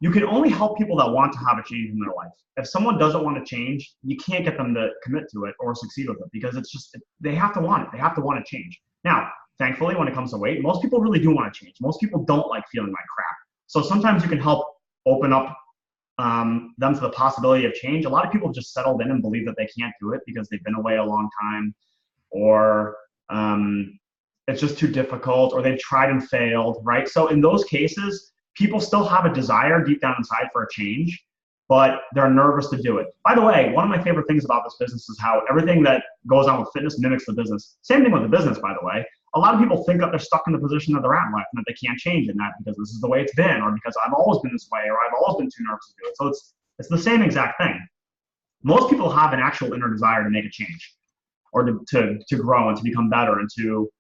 [SPEAKER 2] you can only help people that want to have a change in their life. If someone doesn't want to change, you can't get them to commit to it or succeed with it, because it's just, they have to want it. They have to want to change. Now, thankfully, when it comes to weight, most people really do want to change. Most people don't like feeling like crap. So sometimes you can help open up them to the possibility of change. A lot of people just settled in and believe that they can't do it because they've been away a long time, or it's just too difficult, or they've tried and failed, right? So in those cases, people still have a desire deep down inside for a change, but they're nervous to do it. By the way, one of my favorite things about this business is how everything that goes on with fitness mimics the business. Same thing with the business, by the way. A lot of people think that they're stuck in the position that they're at in life and that they can't change, and that because this is the way it's been, or because I've always been this way, or I've always been too nervous to do it. So it's the same exact thing. Most people have an actual inner desire to make a change, or to grow and to become better, and to,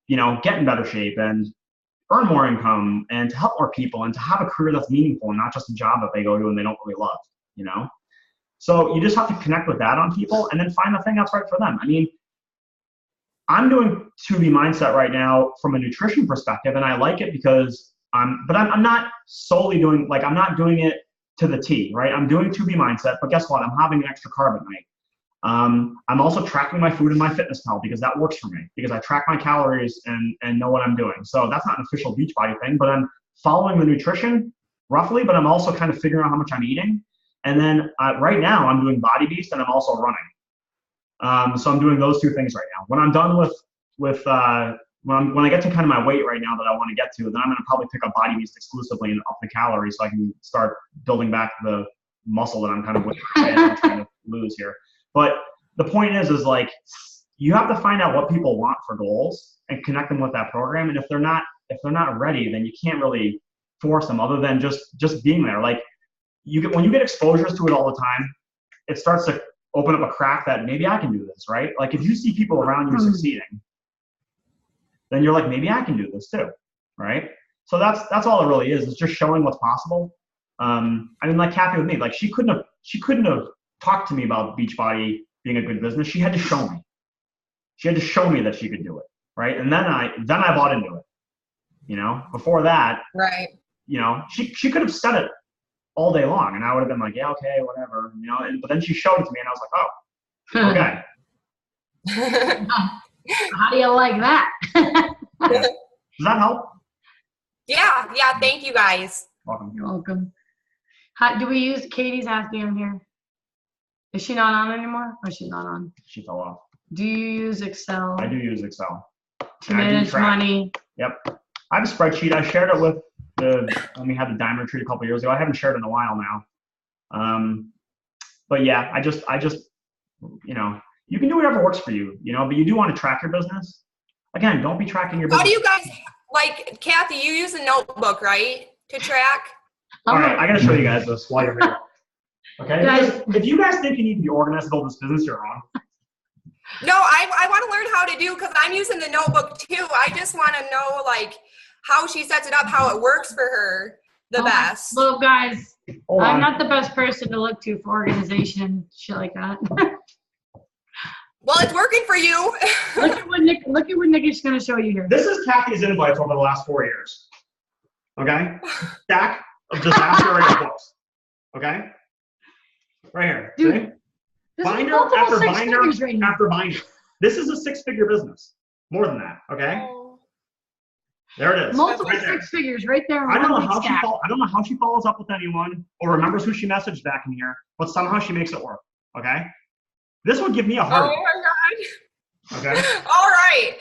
[SPEAKER 2] you know, get in better shape and earn more income and to help more people and to have a career that's meaningful and not just a job that they go to and they don't really love, you know? So you just have to connect with that on people and then find the thing that's right for them. I mean, I'm doing 2B Mindset right now from a nutrition perspective, and I like it because I'm not solely doing, like, I'm not doing it to the T, right? I'm doing 2B Mindset, but guess what? I'm having an extra carb at night. I'm also tracking my food in MyFitnessPal because that works for me, because I track my calories and know what I'm doing. So that's not an official Beachbody thing, but I'm following the nutrition roughly, but I'm also kind of figuring out how much I'm eating. And then right now I'm doing Body Beast and I'm also running. So I'm doing those two things right now. When I'm done with when I get to kind of my weight right now that I want to get to, then I'm going to probably pick up Body Beast exclusively and up the calories so I can start building back the muscle that I'm kind of trying to lose here. But the point is like, you have to find out what people want for goals and connect them with that program. And if they're not ready, then you can't really force them other than just being there. Like when you get exposures to it all the time, it starts to open up a crack that maybe I can do this, right? Like if you see people around you succeeding, then you're like, maybe I can do this too, right? So that's all it really is. It's just showing what's possible. I mean, like Kathy with me, like she couldn't have talked to me about Beachbody being a good business. She had to show me. She had to show me that she could do it, right? And then I bought into it. You know, before that,
[SPEAKER 3] right?
[SPEAKER 2] You know, she could have said it all day long, and I would have been like, yeah, okay, whatever. You know, but then she showed it to me, and I was like, oh, okay.
[SPEAKER 1] How do you like that?
[SPEAKER 2] Does that help?
[SPEAKER 3] Yeah. Thank you guys.
[SPEAKER 2] Welcome.
[SPEAKER 1] You're welcome. Do we use Katie's asking on here? Is she not on anymore? Or she's not on?
[SPEAKER 2] She fell off.
[SPEAKER 1] Do you use Excel?
[SPEAKER 2] I do use Excel.
[SPEAKER 1] To manage money.
[SPEAKER 2] Yep. I have a spreadsheet. I shared it with when we had the diamond retreat a couple years ago. I haven't shared it in a while now. But yeah, I just, you know, you can do whatever works for you, you know, but you do want to track your business. Again, don't be tracking your business.
[SPEAKER 3] How do you guys, like, Kathy, you use a notebook, right, to track?
[SPEAKER 2] All right, I got to show you guys this while you're here. Okay?
[SPEAKER 1] Guys,
[SPEAKER 2] if you guys think you need to be organized to build this business, you're wrong.
[SPEAKER 3] No, I want to learn how to do, because I'm using the notebook too. I just want to know, like, how she sets it up, how it works for her the best.
[SPEAKER 1] Well, guys,
[SPEAKER 2] Hold
[SPEAKER 1] I'm
[SPEAKER 2] on.
[SPEAKER 1] not the best person to look to for organization, shit like that.
[SPEAKER 3] Well, it's working for you.
[SPEAKER 1] Look at what Nick is going to show you here.
[SPEAKER 2] This is Kathy's invites over the last 4 years. Okay? Stack of disaster-rated books. Okay? Right here.
[SPEAKER 1] Dude,
[SPEAKER 2] See?
[SPEAKER 1] This is
[SPEAKER 2] Binder
[SPEAKER 1] multiple
[SPEAKER 2] after
[SPEAKER 1] six
[SPEAKER 2] binder
[SPEAKER 1] figures right now.
[SPEAKER 2] after binder. This is a six-figure business. More than that. Okay? There it is.
[SPEAKER 1] Multiple
[SPEAKER 2] Right there.
[SPEAKER 1] six figures right there.
[SPEAKER 2] I don't know
[SPEAKER 1] one
[SPEAKER 2] how
[SPEAKER 1] big stack.
[SPEAKER 2] I don't know how she follows up with anyone or remembers who she messaged back in here, but somehow she makes it work. Okay? This would give me a heart.
[SPEAKER 3] Oh my God.
[SPEAKER 2] Okay?
[SPEAKER 3] All right.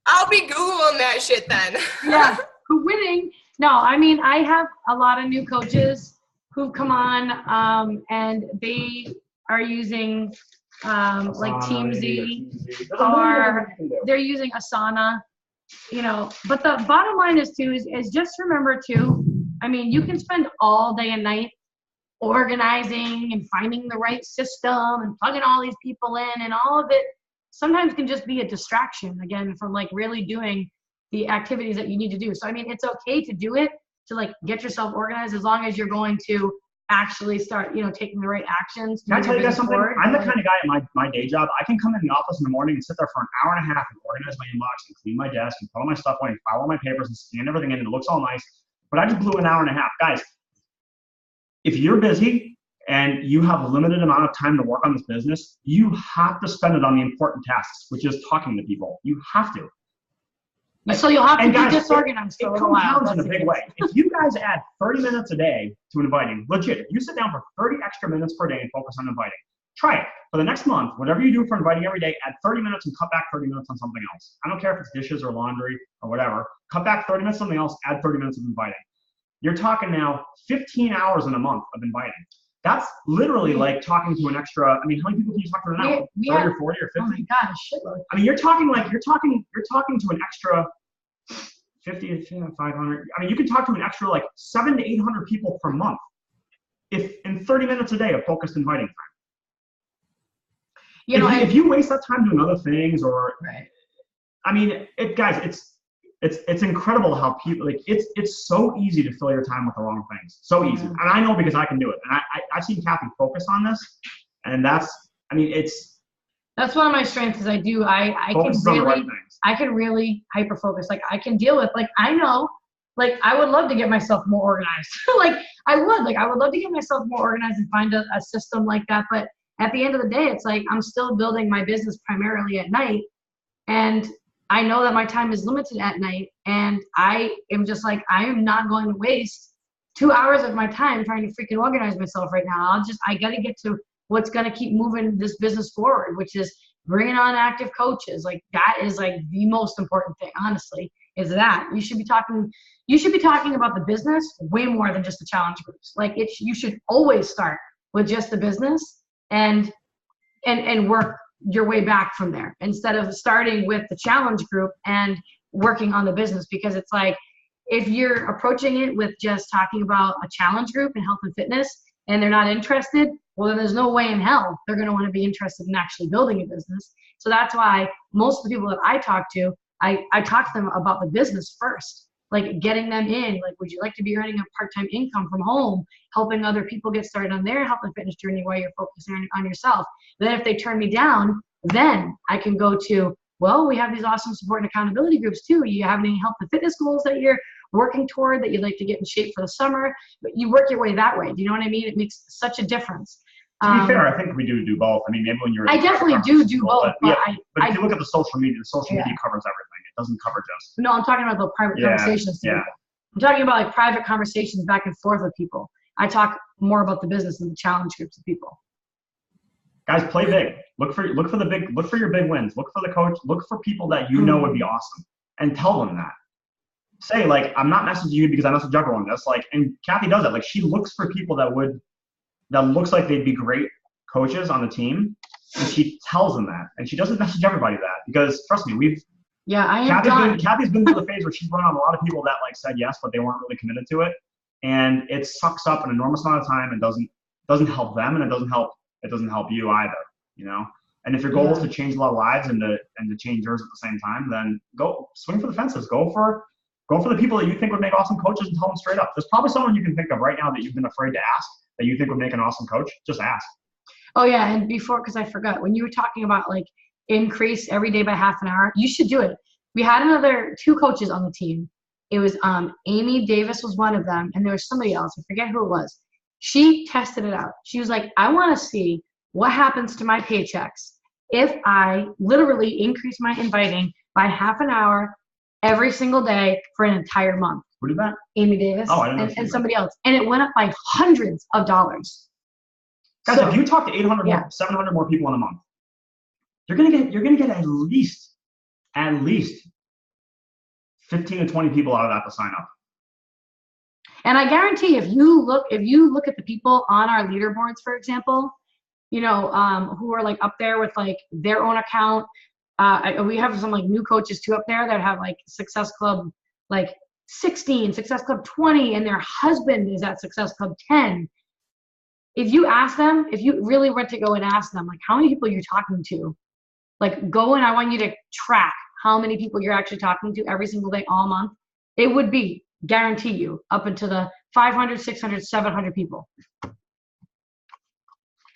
[SPEAKER 3] I'll be Googling that shit then.
[SPEAKER 1] Yeah, winning. No, I mean, I have a lot of new coaches who've come on, and they are using like TeamZ, or they're using Asana, you know. But the bottom line is too is just remember too. I mean, you can spend all day and night organizing and finding the right system and plugging all these people in, and all of it sometimes can just be a distraction again from like really doing the activities that you need to do. So I mean, it's okay to do it, to like get yourself organized, as long as you're going to actually start, you know, taking the right actions.
[SPEAKER 2] Can I tell you guys something? I'm the kind of guy at my day job, I can come in the office in the morning and sit there for an hour and a half and organize my inbox and clean my desk and put all my stuff away and file all my papers and scan everything in, and it looks all nice. But I just blew an hour and a half. Guys, if you're busy and you have a limited amount of time to work on this business, you have to spend it on the important tasks, which is talking to people. You have to.
[SPEAKER 1] So you'll have to
[SPEAKER 2] And
[SPEAKER 1] be
[SPEAKER 2] guys,
[SPEAKER 1] disorganized
[SPEAKER 2] It
[SPEAKER 1] for a little while.
[SPEAKER 2] compounds in a big way. If you guys add 30 minutes a day to inviting, legit, if you sit down for 30 extra minutes per day and focus on inviting, try it. For the next month, whatever you do for inviting every day, add 30 minutes and cut back 30 minutes on something else. I don't care if it's dishes or laundry or whatever. Cut back 30 minutes on something else, add 30 minutes of inviting. You're talking now 15 hours in a month of inviting. That's literally like talking to an extra, I mean, how many people can you talk to an hour? 30 or 40 or 50?
[SPEAKER 1] Oh my gosh, shitload.
[SPEAKER 2] I mean, you're talking to an extra 50 to 500. I mean, you can talk to an extra like 700 to 800 people per month if in 30 minutes a day of focused inviting time.
[SPEAKER 1] You know,
[SPEAKER 2] if you waste that time doing other things, or
[SPEAKER 1] right.
[SPEAKER 2] I mean, guys, it's incredible how people like it's so easy to fill your time with the wrong things. So easy, and I know because I can do it. And I've seen Kathy focus on this, and that's one
[SPEAKER 1] of my strengths. Is I can really hyper focus. Like I can deal with, like, I know, like I would love to get myself more organized. I would love to get myself more organized and find a system like that. But at the end of the day, it's like I'm still building my business primarily at night, and I know that my time is limited at night, and I am just like, I am not going to waste 2 hours of my time trying to freaking organize myself right now. I got to get to what's going to keep moving this business forward, which is bringing on active coaches. Like that is like the most important thing, honestly. is that you should be talking about the business way more than just the challenge groups. Like you should always start with just the business and work your way back from there instead of starting with the challenge group and working on the business. Because it's like, if you're approaching it with just talking about a challenge group and health and fitness and they're not interested, well, then there's no way in hell they're going to want to be interested in actually building a business. So that's why most of the people that I talk to, I talk to them about the business first, like getting them in, like, would you like to be earning a part-time income from home, helping other people get started on their health and fitness journey while you're focusing on yourself. Then if they turn me down, then I can go to, well, we have these awesome support and accountability groups too. You have any health and fitness goals that you're working toward that you'd like to get in shape for the summer? But you work your way that way. Do you know what I mean? It makes such a difference.
[SPEAKER 2] To be fair, I think we do both. I mean, maybe when you're
[SPEAKER 1] I definitely do both.
[SPEAKER 2] But if you look at the social media covers everything. It doesn't cover just.
[SPEAKER 1] No, I'm talking about the private conversations.
[SPEAKER 2] Yeah.
[SPEAKER 1] I'm talking about like private conversations back and forth with people. I talk more about the business and the challenge groups of people.
[SPEAKER 2] Guys, play big. Look for your big wins. Look for the coach. Look for people that you know would be awesome, and tell them that. Say, like, I'm not messaging you because I message everyone this. Like, and Kathy does it. Like, she looks for people that looks like they'd be great coaches on the team, and she tells them that. And she doesn't message everybody that, because trust me, Kathy's been through the phase where she's run on a lot of people that like said yes, but they weren't really committed to it, and it sucks up an enormous amount of time and doesn't help them, and it doesn't help you either, you know. And if your goal is to change a lot of lives and to change yours at the same time, then go swing for the fences. Go for the people that you think would make awesome coaches and tell them straight up. There's probably someone you can think of right now that you've been afraid to ask that you think would make an awesome coach. Just ask.
[SPEAKER 1] Oh yeah, and before, because I forgot, when you were talking about like increase every day by half an hour, you should do it. We had two coaches on the team. It was Amy Davis was one of them, and there was somebody else. I forget who it was. She tested it out. She was like, I want to see what happens to my paychecks if I literally increase my inviting by half an hour every single day for an entire month.
[SPEAKER 2] Who did that?
[SPEAKER 1] Amy Davis.
[SPEAKER 2] Oh, I didn't know.
[SPEAKER 1] And somebody else. And it went up by hundreds of dollars.
[SPEAKER 2] Guys, if you talk to 800 more, 700 more people in a month, you're gonna get at least 15 to 20 people out of that to sign up.
[SPEAKER 1] And I guarantee if you look at the people on our leaderboards, for example, you know, who are like up there with like their own account. We have some like new coaches too up there that have like Success Club like 16, Success Club 20, and their husband is at Success Club 10. If you ask them, if you really went to go and ask them, like, how many people you're talking to, like, go and I want you to track how many people you're actually talking to every single day all month, it would be, guarantee you, up into the 500, 600, 700 people.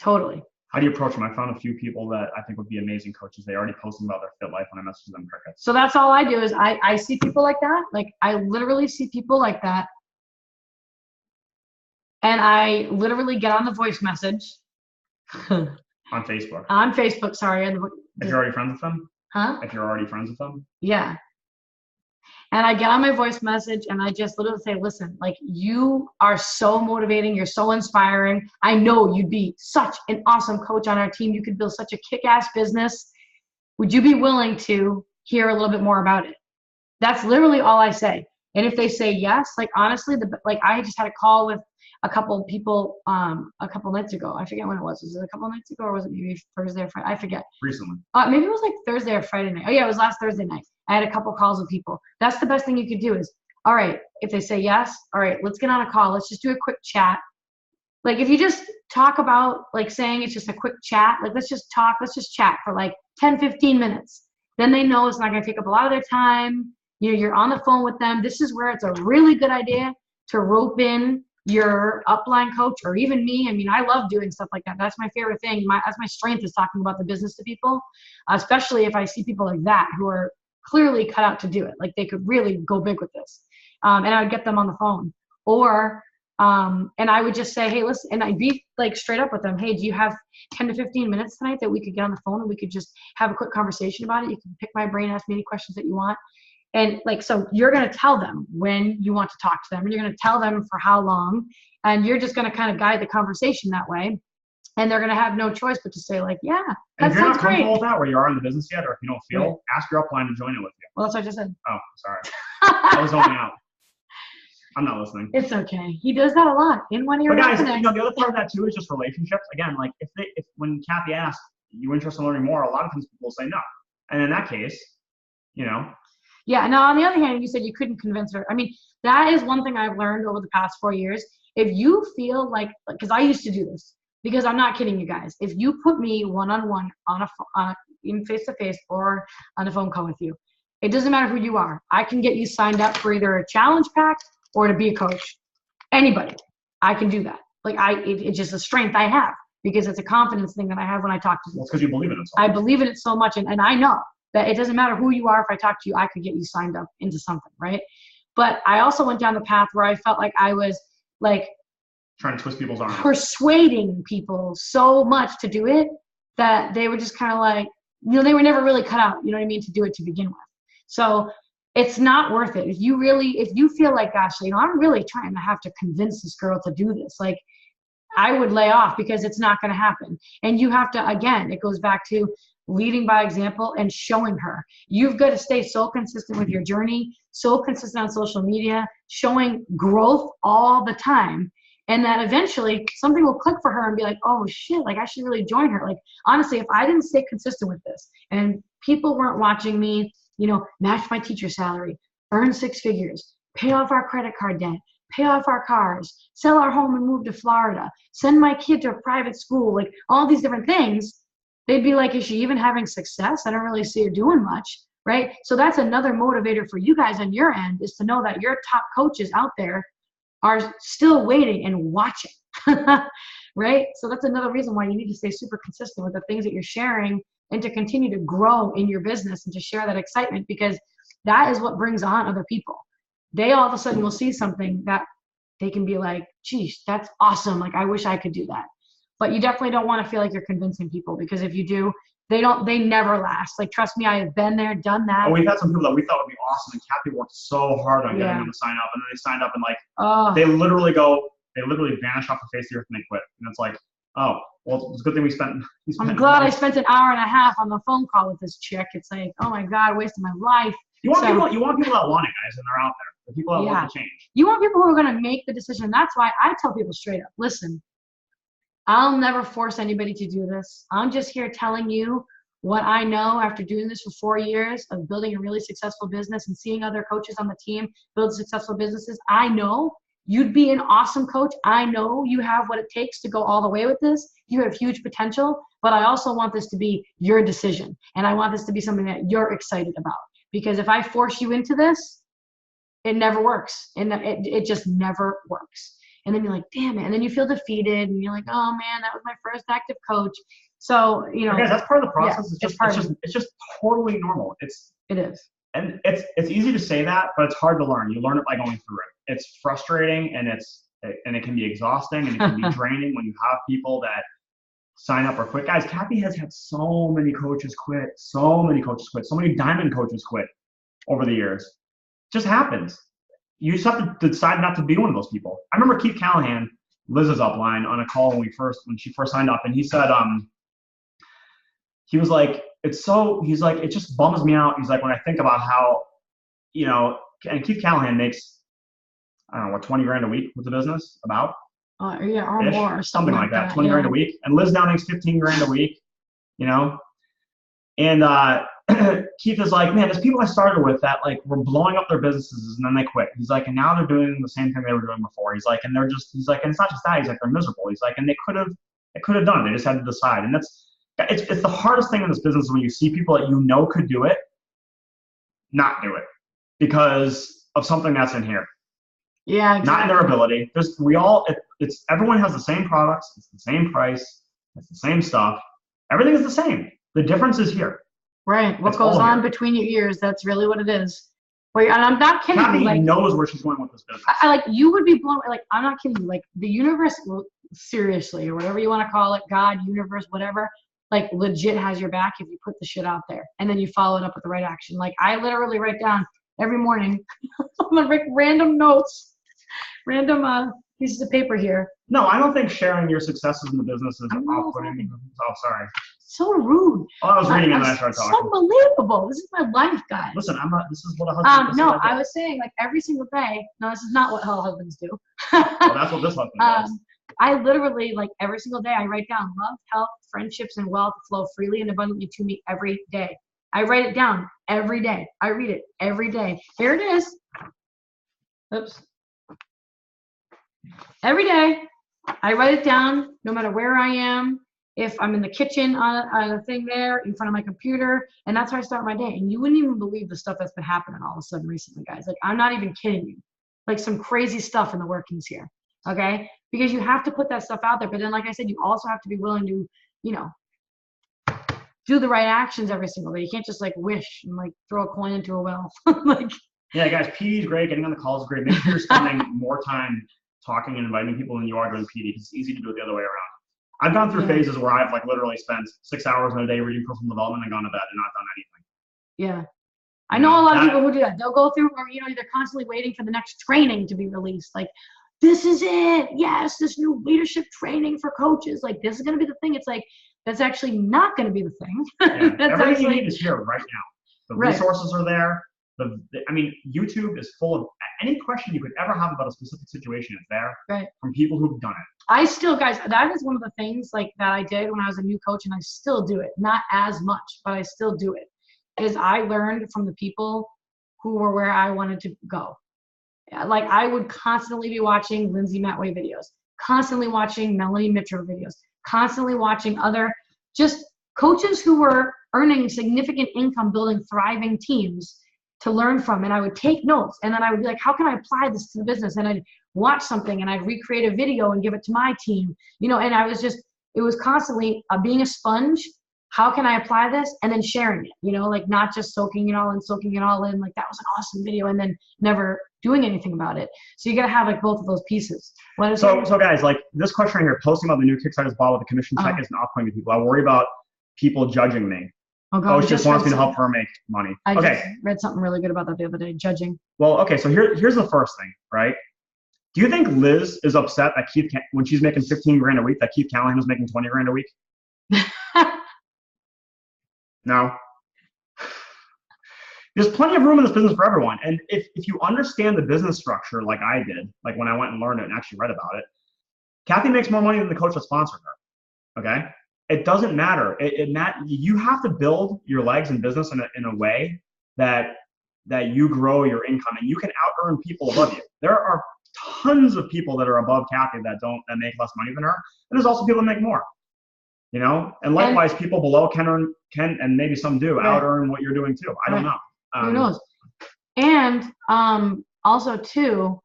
[SPEAKER 1] Totally.
[SPEAKER 2] How do you approach them? I found a few people that I think would be amazing coaches. They already posted about their fit life when I message them. Crickets.
[SPEAKER 1] So that's all I do is I see people like that. Like, I literally see people like that. And I literally get on the voice message.
[SPEAKER 2] On Facebook.
[SPEAKER 1] On Facebook, sorry.
[SPEAKER 2] If you're already friends with them?
[SPEAKER 1] Huh?
[SPEAKER 2] If you're already friends with them?
[SPEAKER 1] Yeah. And I get on my voice message and I just literally say, listen, like, you are so motivating. You're so inspiring. I know you'd be such an awesome coach on our team. You could build such a kick-ass business. Would you be willing to hear a little bit more about it? That's literally all I say. And if they say yes, like, honestly, I just had a call with a couple people a couple nights ago. I forget when it was. Was it a couple nights ago or was it maybe Thursday or Friday? I forget.
[SPEAKER 2] Recently.
[SPEAKER 1] Maybe it was like Thursday or Friday night. Oh yeah, it was last Thursday night. I had a couple calls with people. That's the best thing you could do is, all right, if they say yes, all right, let's get on a call. Let's just do a quick chat. Like, if you just talk about, like, saying it's just a quick chat, like, let's just talk, let's just chat for like 10, 15 minutes. Then they know it's not going to take up a lot of their time. You know, you're on the phone with them. This is where it's a really good idea to rope in your upline coach or even me. I mean, I love doing stuff like that. That's my favorite thing. That's my strength is talking about the business to people, especially if I see people like that who are clearly cut out to do it. Like, they could really go big with this. And I would get them on the phone or, and I would just say, hey, listen, and I'd be like straight up with them. Hey, do you have 10 to 15 minutes tonight that we could get on the phone and we could just have a quick conversation about it? You can pick my brain, ask me any questions that you want. And like, so you're going to tell them when you want to talk to them and you're going to tell them for how long, and you're just going to kind of guide the conversation that way. And they're going to have no choice but to say like, yeah, that sounds great.
[SPEAKER 2] And if you're not comfortable with that, where you are in the business yet, or if you don't feel, ask your upline to join it with you.
[SPEAKER 1] Well, that's what I just said.
[SPEAKER 2] Oh, sorry. I was zoning out. I'm not listening.
[SPEAKER 1] It's okay. He does that a lot in one ear.
[SPEAKER 2] But guys,
[SPEAKER 1] and out the next.
[SPEAKER 2] the other part of that too is just relationships. Again, like if when Kathy asked, "You interested in learning more?" A lot of times people say no, and in that case,
[SPEAKER 1] Yeah. Now, on the other hand, you said you couldn't convince her. I mean, that is one thing I've learned over the past 4 years. If you feel like, because I used to do this, because I'm not kidding you guys. If you put me one-on-one in face-to-face or on a phone call with you, it doesn't matter who you are. I can get you signed up for either a challenge pack or to be a coach. Anybody, I can do that. Like it's just a strength I have because it's a confidence thing that I have when I talk to people.
[SPEAKER 2] Well, it's because you believe in it.
[SPEAKER 1] I believe in it so much, and I know that it doesn't matter who you are. If I talk to you, I could get you signed up into something, right? But I also went down the path where I felt like I was like
[SPEAKER 2] trying to twist people's arms,
[SPEAKER 1] persuading people so much to do it that they were just kind of like, they were never really cut out, to do it to begin with. So it's not worth it. If you feel like, gosh, I'm really trying to have to convince this girl to do this, like I would lay off because it's not going to happen. And you have to, again, it goes back to leading by example and showing her. You've got to stay so consistent with your journey, so consistent on social media, showing growth all the time. And that eventually something will click for her and be like, oh shit, like I should really join her. Like, honestly, if I didn't stay consistent with this and people weren't watching me, match my teacher salary, earn 6 figures, pay off our credit card debt, pay off our cars, sell our home and move to Florida, send my kid to a private school, like all these different things, they'd be like, is she even having success? I don't really see her doing much, right? So that's another motivator for you guys on your end, is to know that your top coaches out there are still waiting and watching, right? So that's another reason why you need to stay super consistent with the things that you're sharing and to continue to grow in your business and to share that excitement, because that is what brings on other people. They all of a sudden will see something that they can be like, geez, that's awesome. Like, I wish I could do that. But you definitely don't want to feel like you're convincing people, because if you do, they never last. Like, trust me, I have been there, done that.
[SPEAKER 2] Oh, we've had some people that we thought would be awesome, and Kathy worked so hard on getting them to sign up, and then they signed up and they literally vanish off the face of the earth and they quit. And it's like, oh, well, it's a good thing we spent
[SPEAKER 1] I'm glad I spent an hour and a half on the phone call with this chick. It's like, oh my God, I wasted my life.
[SPEAKER 2] You want people that want it, guys, and they're out there. The people that want to change.
[SPEAKER 1] You want people who are going to make the decision. That's why I tell people straight up, listen, I'll never force anybody to do this. I'm just here telling you what I know after doing this for 4 years of building a really successful business and seeing other coaches on the team build successful businesses. I know you'd be an awesome coach. I know you have what it takes to go all the way with this. You have huge potential, but I also want this to be your decision. And I want this to be something that you're excited about. Because if I force you into this, it never works. And it just never works. And then you're like, damn it. And then you feel defeated and you're like, oh man, that was my first active coach. So,
[SPEAKER 2] guys, that's part of the process.
[SPEAKER 1] Yeah,
[SPEAKER 2] it's just totally normal. It
[SPEAKER 1] is.
[SPEAKER 2] And it's easy to say that, but it's hard to learn. You learn it by going through it. It's frustrating and it can be exhausting and it can be draining when you have people that sign up or quit. Guys, Kathy has had so many coaches quit, so many diamond coaches quit over the years. It just happens. You just have to decide not to be one of those people. I remember Keith Callahan, Liz's upline, on a call when she first signed up, and he said, he was like, it just bums me out. He's like, when I think about how, and Keith Callahan makes, I don't know, what, 20 grand a week with the business, about?
[SPEAKER 1] Or more, or
[SPEAKER 2] something like that. 20 grand a week. And Liz now makes 15 grand a week, And Keith is like, man, there's people I started with that were blowing up their businesses and then they quit. He's like, and now they're doing the same thing they were doing before. He's like, and it's not just that. He's like, they're miserable. He's like, and they could have done it. They just had to decide. And it's the hardest thing in this business when you see people that could do it, not do it because of something that's in here.
[SPEAKER 1] Yeah, exactly.
[SPEAKER 2] Not in their ability. Everyone has the same products. It's the same price. It's the same stuff. Everything is the same. The difference is here.
[SPEAKER 1] Right. What goes on between your ears, that's really what it is. And I'm not kidding.
[SPEAKER 2] Kathy knows where she's going with this business.
[SPEAKER 1] You would be blown. I'm not kidding you. The universe, seriously, or whatever you want to call it, God, universe, whatever, legit has your back if you put the shit out there and then you follow it up with the right action. I literally write down every morning. I'm gonna write random notes, random pieces of paper here.
[SPEAKER 2] No, I don't think sharing your successes in the business is off-putting. Oh, sorry.
[SPEAKER 1] so rude.
[SPEAKER 2] Oh, I was reading it and I started
[SPEAKER 1] It's
[SPEAKER 2] talking.
[SPEAKER 1] unbelievable. This is my life, guys.
[SPEAKER 2] Listen, I'm not. This is what a husband. This is
[SPEAKER 1] No,
[SPEAKER 2] what I
[SPEAKER 1] I
[SPEAKER 2] do.
[SPEAKER 1] was saying like every single day. No, this is not what all husbands do.
[SPEAKER 2] Well, that's what this husband does.
[SPEAKER 1] I literally, like, every single day I write down love, health, friendships, and wealth flow freely and abundantly to me every day. I write it down every day. I read it every day. Here it is. Oops. Every day I write it down, no matter where I am. If I'm in the kitchen on a thing there in front of my computer, and that's how I start my day. And you wouldn't even believe the stuff that's been happening all of a sudden recently, guys. Like, I'm not even kidding you. Like, some crazy stuff in the workings here. Okay? Because you have to put that stuff out there. But then, like I said, you also have to be willing to, you know, do the right actions every single day. You can't just like wish and like throw a coin into a well. Like,
[SPEAKER 2] Yeah, guys, PD is great. Getting on the calls is great. Make sure you're spending more time talking and inviting people than you are doing PD, because it's easy to do it the other way around. I've gone through phases where I've like literally spent 6 hours in a day reading personal development and gone to bed and not done anything.
[SPEAKER 1] yeah. I know a lot of people who do that. They'll go through, or, you know, they're constantly waiting for the next training to be released. Like, this is it. Yes, this new leadership training for coaches. Like, this is going to be the thing. It's like, that's actually not going to be the thing.
[SPEAKER 2] Yeah.
[SPEAKER 1] That's
[SPEAKER 2] Everything you
[SPEAKER 1] actually,
[SPEAKER 2] need is here right now. The
[SPEAKER 1] Right.
[SPEAKER 2] resources are there. I mean, YouTube is full of any question you could ever have about a specific situation. It's there
[SPEAKER 1] Right.
[SPEAKER 2] from people who've done it.
[SPEAKER 1] I still, guys, that is one of the things like that I did when I was a new coach, and I still do it. Not as much, but I still do it. Is I learned from the people who were where I wanted to go. Like, I would constantly be watching Lindsay Matway videos, constantly watching Melanie Mitchell videos, constantly watching other just coaches who were earning significant income, building thriving teams to learn from. And I would take notes, and then I would be like, how can I apply this to the business? And I'd watch something and I'd recreate a video and give it to my team, you know, and I was just, it was constantly being a sponge. How can I apply this? And then sharing it, you know, like not just soaking it all in, like that was an awesome video, and then never doing anything about it. So you got to have like both of those pieces.
[SPEAKER 2] So guys, like this question right here, posting about the new Kickstarter's ball with a commission check is not pointing to people. I worry about people judging me.
[SPEAKER 1] Oh, God,
[SPEAKER 2] Coach just wants me to help her make money.
[SPEAKER 1] I
[SPEAKER 2] Okay.
[SPEAKER 1] just read something really good about that the other day, judging.
[SPEAKER 2] Well, okay, so here's the first thing, right? Do you think Liz is upset that when she's making 15 grand a week, that Keith Callahan is making 20 grand a week? No. There's plenty of room in this business for everyone. And if you understand the business structure like I did, like when I went and learned it and actually read about it, Kathy makes more money than the coach that sponsored her. Okay? It doesn't matter. You have to build your legs in business in a way that you grow your income, and you can out earn people above you. There are tons of people that are above Kathy that make less money than her, and there's also people that make more. You know, and likewise, people below can and maybe some do out earn what you're doing too. I don't know.
[SPEAKER 1] Who knows? And also too,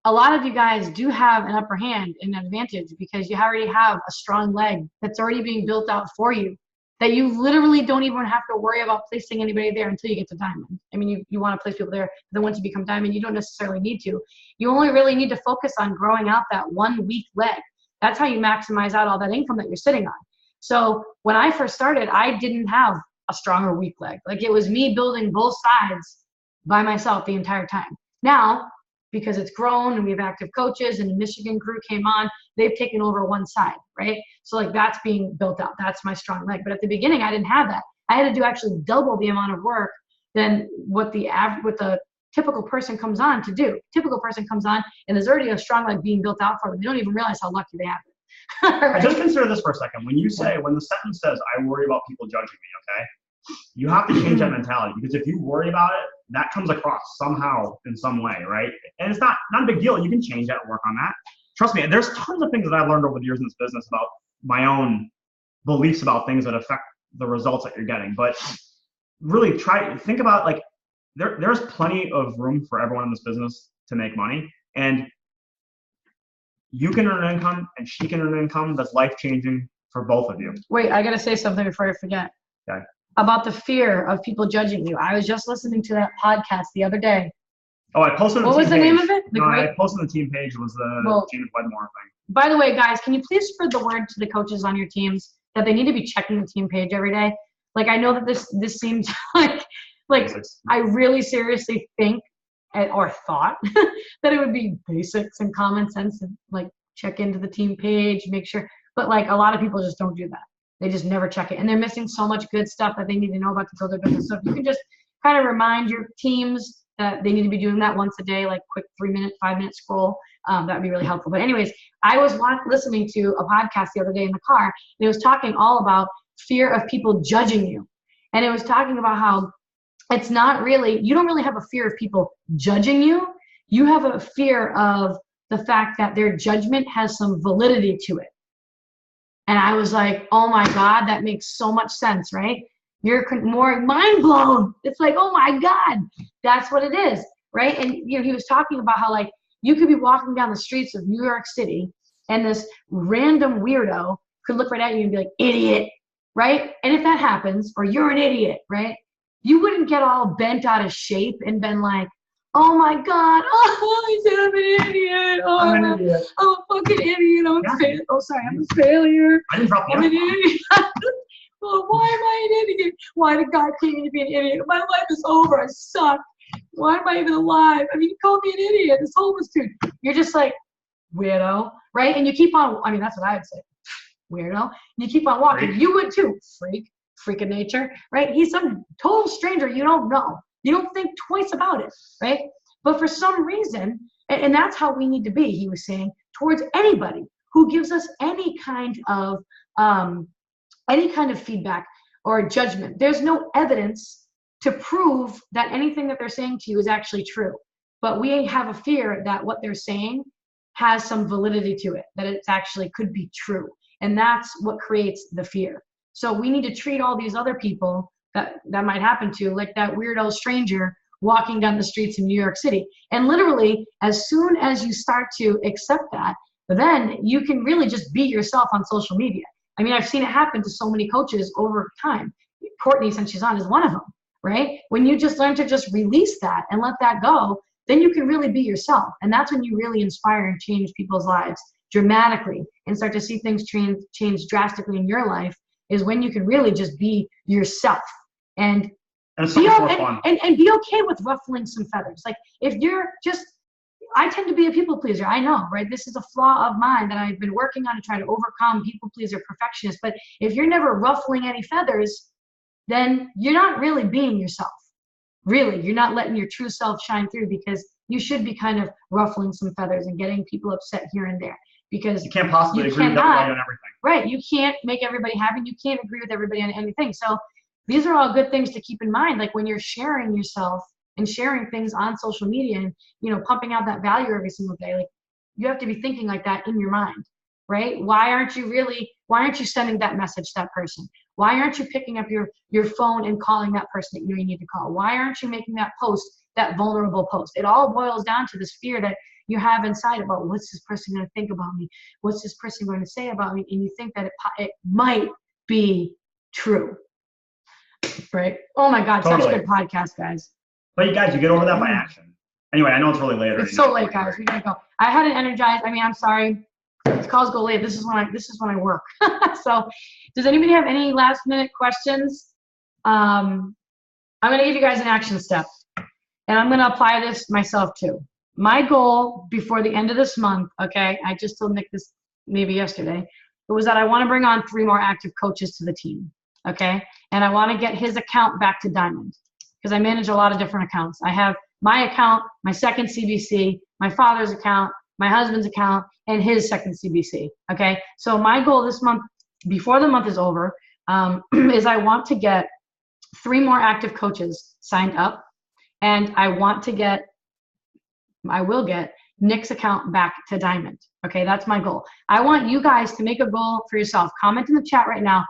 [SPEAKER 1] a lot of you guys do have an upper hand and an advantage because you already have a strong leg that's already being built out for you, that you literally don't even have to worry about placing anybody there until you get to diamond. I mean, you want to place people there, but then once you become diamond, you don't necessarily need to. You only really need to focus on growing out that 1 weak leg. That's how you maximize out all that income that you're sitting on. So when I first started, I didn't have a strong or weak leg. Like, it was me building both sides by myself the entire time. Now, because it's grown and we have active coaches and the Michigan crew came on, they've taken over one side, right? So like that's being built out. That's my strong leg. But at the beginning, I didn't have that. I had to do actually double the amount of work than what the typical person comes on to do. Typical person comes on and there's already a strong leg being built out for them. They don't even realize how lucky they have it. Right?
[SPEAKER 2] Just consider this for a second. When the sentence says, I worry about people judging me, okay? You have to change that mentality, because if you worry about it, that comes across somehow in some way, right? And it's not a big deal. You can change that and work on that. Trust me, there's tons of things that I've learned over the years in this business about my own beliefs about things that affect the results that you're getting. But really think about, like, there's plenty of room for everyone in this business to make money. And you can earn income and she can earn income that's life-changing for both of you.
[SPEAKER 1] Wait, I got to say something before I forget.
[SPEAKER 2] Okay.
[SPEAKER 1] About the fear of people judging you. I was just listening to that podcast the other day.
[SPEAKER 2] Oh, I posted
[SPEAKER 1] What was the name of it?
[SPEAKER 2] I posted on the team page. It was the Gina Wedmore thing.
[SPEAKER 1] By the way, guys, can you please spread the word to the coaches on your teams that they need to be checking the team page every day? Like, I know that this seems like
[SPEAKER 2] Basics.
[SPEAKER 1] I really seriously think or thought that it would be basics and common sense and like check into the team page, make sure. But like a lot of people just don't do that. They just never check it. And they're missing so much good stuff that they need to know about to build their business. So if you can just kind of remind your teams that they need to be doing that once a day, like quick 3-minute, 5-minute scroll, that would be really helpful. But anyways, I was listening to a podcast the other day in the car, and it was talking all about fear of people judging you. And it was talking about how it's not really, you don't really have a fear of people judging you. You have a fear of the fact that their judgment has some validity to it. And I was like, oh my God, that makes so much sense, right? You're more mind blown. It's like, oh my God, that's what it is, right? And you know, he was talking about how like you could be walking down the streets of New York City and this random weirdo could look right at you and be like, idiot, right? And if that happens, or you're an idiot, right? You wouldn't get all bent out of shape and been like, oh my God, oh, I said I'm an idiot. Oh,
[SPEAKER 2] I'm an idiot.
[SPEAKER 1] I'm a fucking idiot. I'm a failure.
[SPEAKER 2] I didn't drop the
[SPEAKER 1] I'm an
[SPEAKER 2] F-bomb.
[SPEAKER 1] idiot. Well, why am I an idiot? Why did God create me to be an idiot? My life is over. I suck. Why am I even alive? I mean, you called me an idiot. This homeless dude. You're just like, weirdo, right? And you keep on, I mean, that's what I would say. Weirdo. And you keep on walking.
[SPEAKER 2] Freak.
[SPEAKER 1] You would too. Freak of nature, right? He's some total stranger you don't know. You don't think twice about it, right? But for some reason, and that's how we need to be, he was saying, towards anybody who gives us any kind of feedback or judgment. There's no evidence to prove that anything that they're saying to you is actually true. But we have a fear that what they're saying has some validity to it, that it actually could be true. And that's what creates the fear. So we need to treat all these other people that might happen to, like that weirdo stranger walking down the streets in New York City. And literally, as soon as you start to accept that, then you can really just be yourself on social media. I mean, I've seen it happen to so many coaches over time. Courtney, since she's on, is one of them, right? When you just learn to just release that and let that go, then you can really be yourself. And that's when you really inspire and change people's lives dramatically and start to see things change drastically in your life, is when you can really just be yourself. And
[SPEAKER 2] it's so much more fun.
[SPEAKER 1] And be okay with ruffling some feathers. Like if you're just, I tend to be a people pleaser. I know, right? This is a flaw of mine that I've been working on to try to overcome. People pleaser, perfectionist. But if you're never ruffling any feathers, then you're not really being yourself. Really, you're not letting your true self shine through, because you should be kind of ruffling some feathers and getting people upset here and there. Because
[SPEAKER 2] you can't possibly agree with everybody on everything.
[SPEAKER 1] Right. You can't make everybody happy. You can't agree with everybody on anything. So these are all good things to keep in mind. Like when you're sharing yourself and sharing things on social media and, you know, pumping out that value every single day, like you have to be thinking like that in your mind, right? Why aren't you sending that message to that person? Why aren't you picking up your phone and calling that person that you need to call? Why aren't you making that post, that vulnerable post? It all boils down to this fear that you have inside about, what's this person going to think about me? What's this person going to say about me? And you think that it might be true, right? Oh my God,
[SPEAKER 2] Totally.
[SPEAKER 1] Such a good podcast, guys.
[SPEAKER 2] But you guys, you get over that by action. Anyway, I know it's really late already.
[SPEAKER 1] It's so late, guys. We gotta go. I had an energized. I mean, I'm sorry. These calls go late. This is when I work. So, does anybody have any last minute questions? I'm gonna give you guys an action step, and I'm gonna apply this myself too. My goal before the end of this month, okay, I just told Nick this maybe yesterday, it was that I want to bring on 3 more active coaches to the team, okay? And I want to get his account back to Diamond, because I manage a lot of different accounts. I have my account, my second CBC, my father's account, my husband's account, and his second CBC, okay? So my goal this month, before the month is over, is I want to get 3 more active coaches signed up, and I will get Nick's account back to Diamond. Okay, that's my goal. I want you guys to make a goal for yourself. Comment in the chat right now.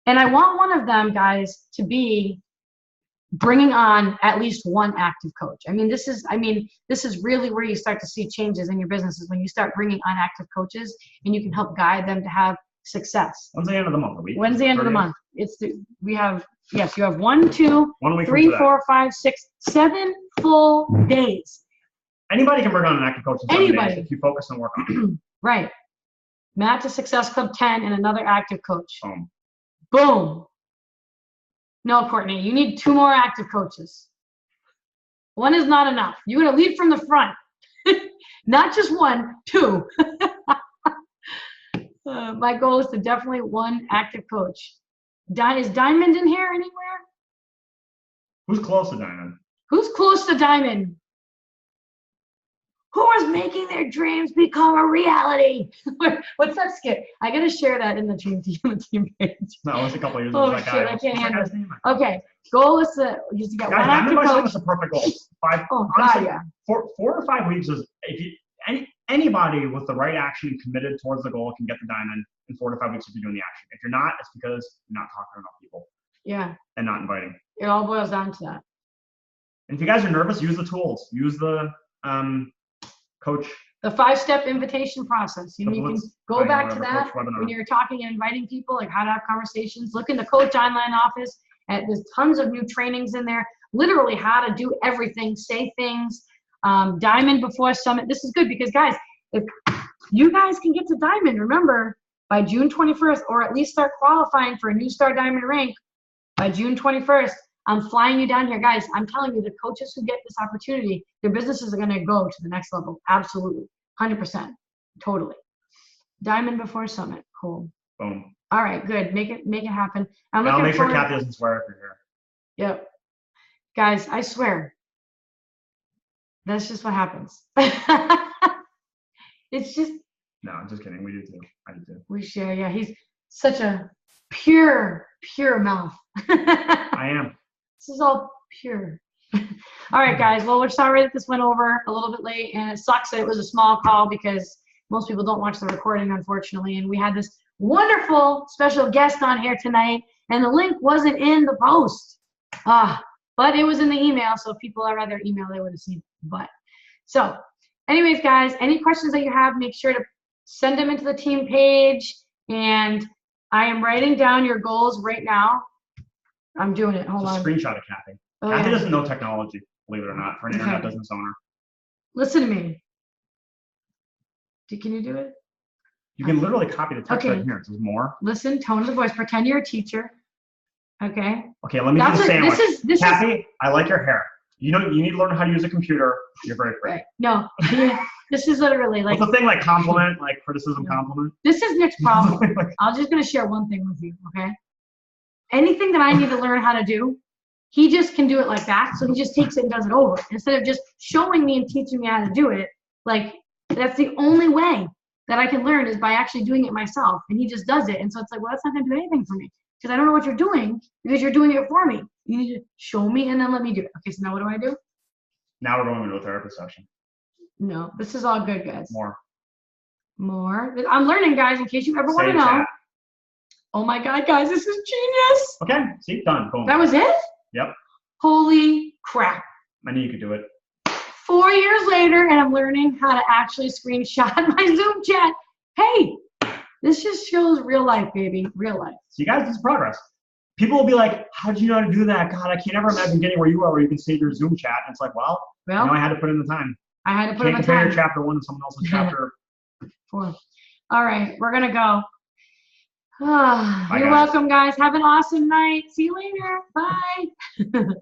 [SPEAKER 1] And I want one of them, guys, to be bringing on at least 1 active coach. I mean, this is really where you start to see changes in your businesses, when you start bringing on active coaches and you can help guide them to have success.
[SPEAKER 2] When's the end of the month?
[SPEAKER 1] Wednesday end of the month. You have 1, 2,
[SPEAKER 2] 1 week
[SPEAKER 1] 3,
[SPEAKER 2] from
[SPEAKER 1] 4, 5, 6, 7 full days.
[SPEAKER 2] Anybody can bring on an active coach in 7
[SPEAKER 1] Anybody.
[SPEAKER 2] days if you focus on work on it.
[SPEAKER 1] Right. Matt to Success Club 10 and another active coach.
[SPEAKER 2] Boom.
[SPEAKER 1] Boom. No, Courtney, you need 2 more active coaches. 1 is not enough. You're going to lead from the front. Not just 1, 2. My goal is to definitely one active coach. Is Diamond in here anywhere?
[SPEAKER 2] Who's close to Diamond?
[SPEAKER 1] Who's close to Diamond? Who is making their dreams become a reality? What's that skit? I gotta share that in the team page.
[SPEAKER 2] No, it was a couple years ago.
[SPEAKER 1] Oh shit, I can't handle it. Okay, goal is to just get one
[SPEAKER 2] Guys,
[SPEAKER 1] active
[SPEAKER 2] Diamond
[SPEAKER 1] coach.
[SPEAKER 2] is a perfect goal.
[SPEAKER 1] Oh
[SPEAKER 2] honestly,
[SPEAKER 1] god, yeah.
[SPEAKER 2] 4 or 5 weeks is if you anybody with the right action committed towards the goal can get the Diamond in 4 to 5 weeks if you're doing the action. If you're not, it's because you're not talking to enough people.
[SPEAKER 1] Yeah.
[SPEAKER 2] And not inviting.
[SPEAKER 1] It all boils down to that.
[SPEAKER 2] And if you guys are nervous, use the tools. Use the coach.
[SPEAKER 1] The 5-step invitation process. You know, you can go back to that when you're talking and inviting people, like how to have conversations. Look in the coach online office. And there's tons of new trainings in there. Literally how to do everything, say things. Diamond before Summit. This is good because, guys, if you guys can get to Diamond, remember, by June 21st, or at least start qualifying for a New Star Diamond rank by June 21st, I'm flying you down here. Guys, I'm telling you, the coaches who get this opportunity, their businesses are going to go to the next level. Absolutely. 100%. Totally. Diamond before Summit. Cool.
[SPEAKER 2] Boom.
[SPEAKER 1] All right, good. Make it happen.
[SPEAKER 2] I'll make sure Kathy doesn't swear if you're here.
[SPEAKER 1] Yep. Guys, I swear. That's just what happens. It's just.
[SPEAKER 2] No, I'm just kidding. We do too. I do too.
[SPEAKER 1] We share. Yeah, he's such a pure mouth.
[SPEAKER 2] I am.
[SPEAKER 1] This is all pure. All right, guys. Well, we're sorry that this went over a little bit late, and it sucks that it was a small call because most people don't watch the recording, unfortunately. And we had this wonderful special guest on here tonight, and the link wasn't in the post. But it was in the email, so if people are rather email, they would have seen it. But so, anyways, guys, any questions that you have, make sure to send them into the team page. And I am writing down your goals right now. I'm doing it. Hold on.
[SPEAKER 2] Screenshot of Kathy.
[SPEAKER 1] Oh,
[SPEAKER 2] Kathy
[SPEAKER 1] yeah.
[SPEAKER 2] doesn't know technology, believe it or not, for an internet business owner.
[SPEAKER 1] Listen to me. Can you do it?
[SPEAKER 2] You can literally copy the text
[SPEAKER 1] Okay.
[SPEAKER 2] right here. It says more.
[SPEAKER 1] Listen, tone of the voice. Pretend you're a teacher. Okay.
[SPEAKER 2] Okay, let me do the sandwich.
[SPEAKER 1] This
[SPEAKER 2] Kathy, I like your hair. You know, you need to learn how to use a computer. You're very pretty.
[SPEAKER 1] Right. No, this is literally like.
[SPEAKER 2] What's the thing like compliment, like criticism, compliment?
[SPEAKER 1] This is Nick's problem. I'm just gonna share one thing with you, okay? Anything that I need to learn how to do, he just can do it like that. So he just takes it and does it over instead of just showing me and teaching me how to do it. Like that's the only way that I can learn is by actually doing it myself. And he just does it. And so it's like, well, that's not gonna do anything for me because I don't know what you're doing because you're doing it for me. You need to show me and then let me do it. Okay, so now what do I do?
[SPEAKER 2] Now we're going into a therapy session.
[SPEAKER 1] No, this is all good, guys.
[SPEAKER 2] More.
[SPEAKER 1] I'm learning, guys, in case you ever want to know.
[SPEAKER 2] Chat.
[SPEAKER 1] Oh my God, guys, this is genius.
[SPEAKER 2] Okay, see, done. Boom.
[SPEAKER 1] That was it?
[SPEAKER 2] Yep.
[SPEAKER 1] Holy crap.
[SPEAKER 2] I knew you could do it.
[SPEAKER 1] 4 years later, and I'm learning how to actually screenshot my Zoom chat. Hey, this just shows real life, baby. Real life.
[SPEAKER 2] So you guys, this is progress. People will be like, how did you know how to do that? God, I can't ever imagine getting where you are where you can save your Zoom chat. And it's like, well, I had to put in the time.
[SPEAKER 1] I had to put in the
[SPEAKER 2] time. Can't compare your
[SPEAKER 1] time.
[SPEAKER 2] chapter 1 to someone else's chapter
[SPEAKER 1] 4. All right, we're going to go. You're
[SPEAKER 2] guys.
[SPEAKER 1] welcome, guys. Have an awesome night. See you later. Bye.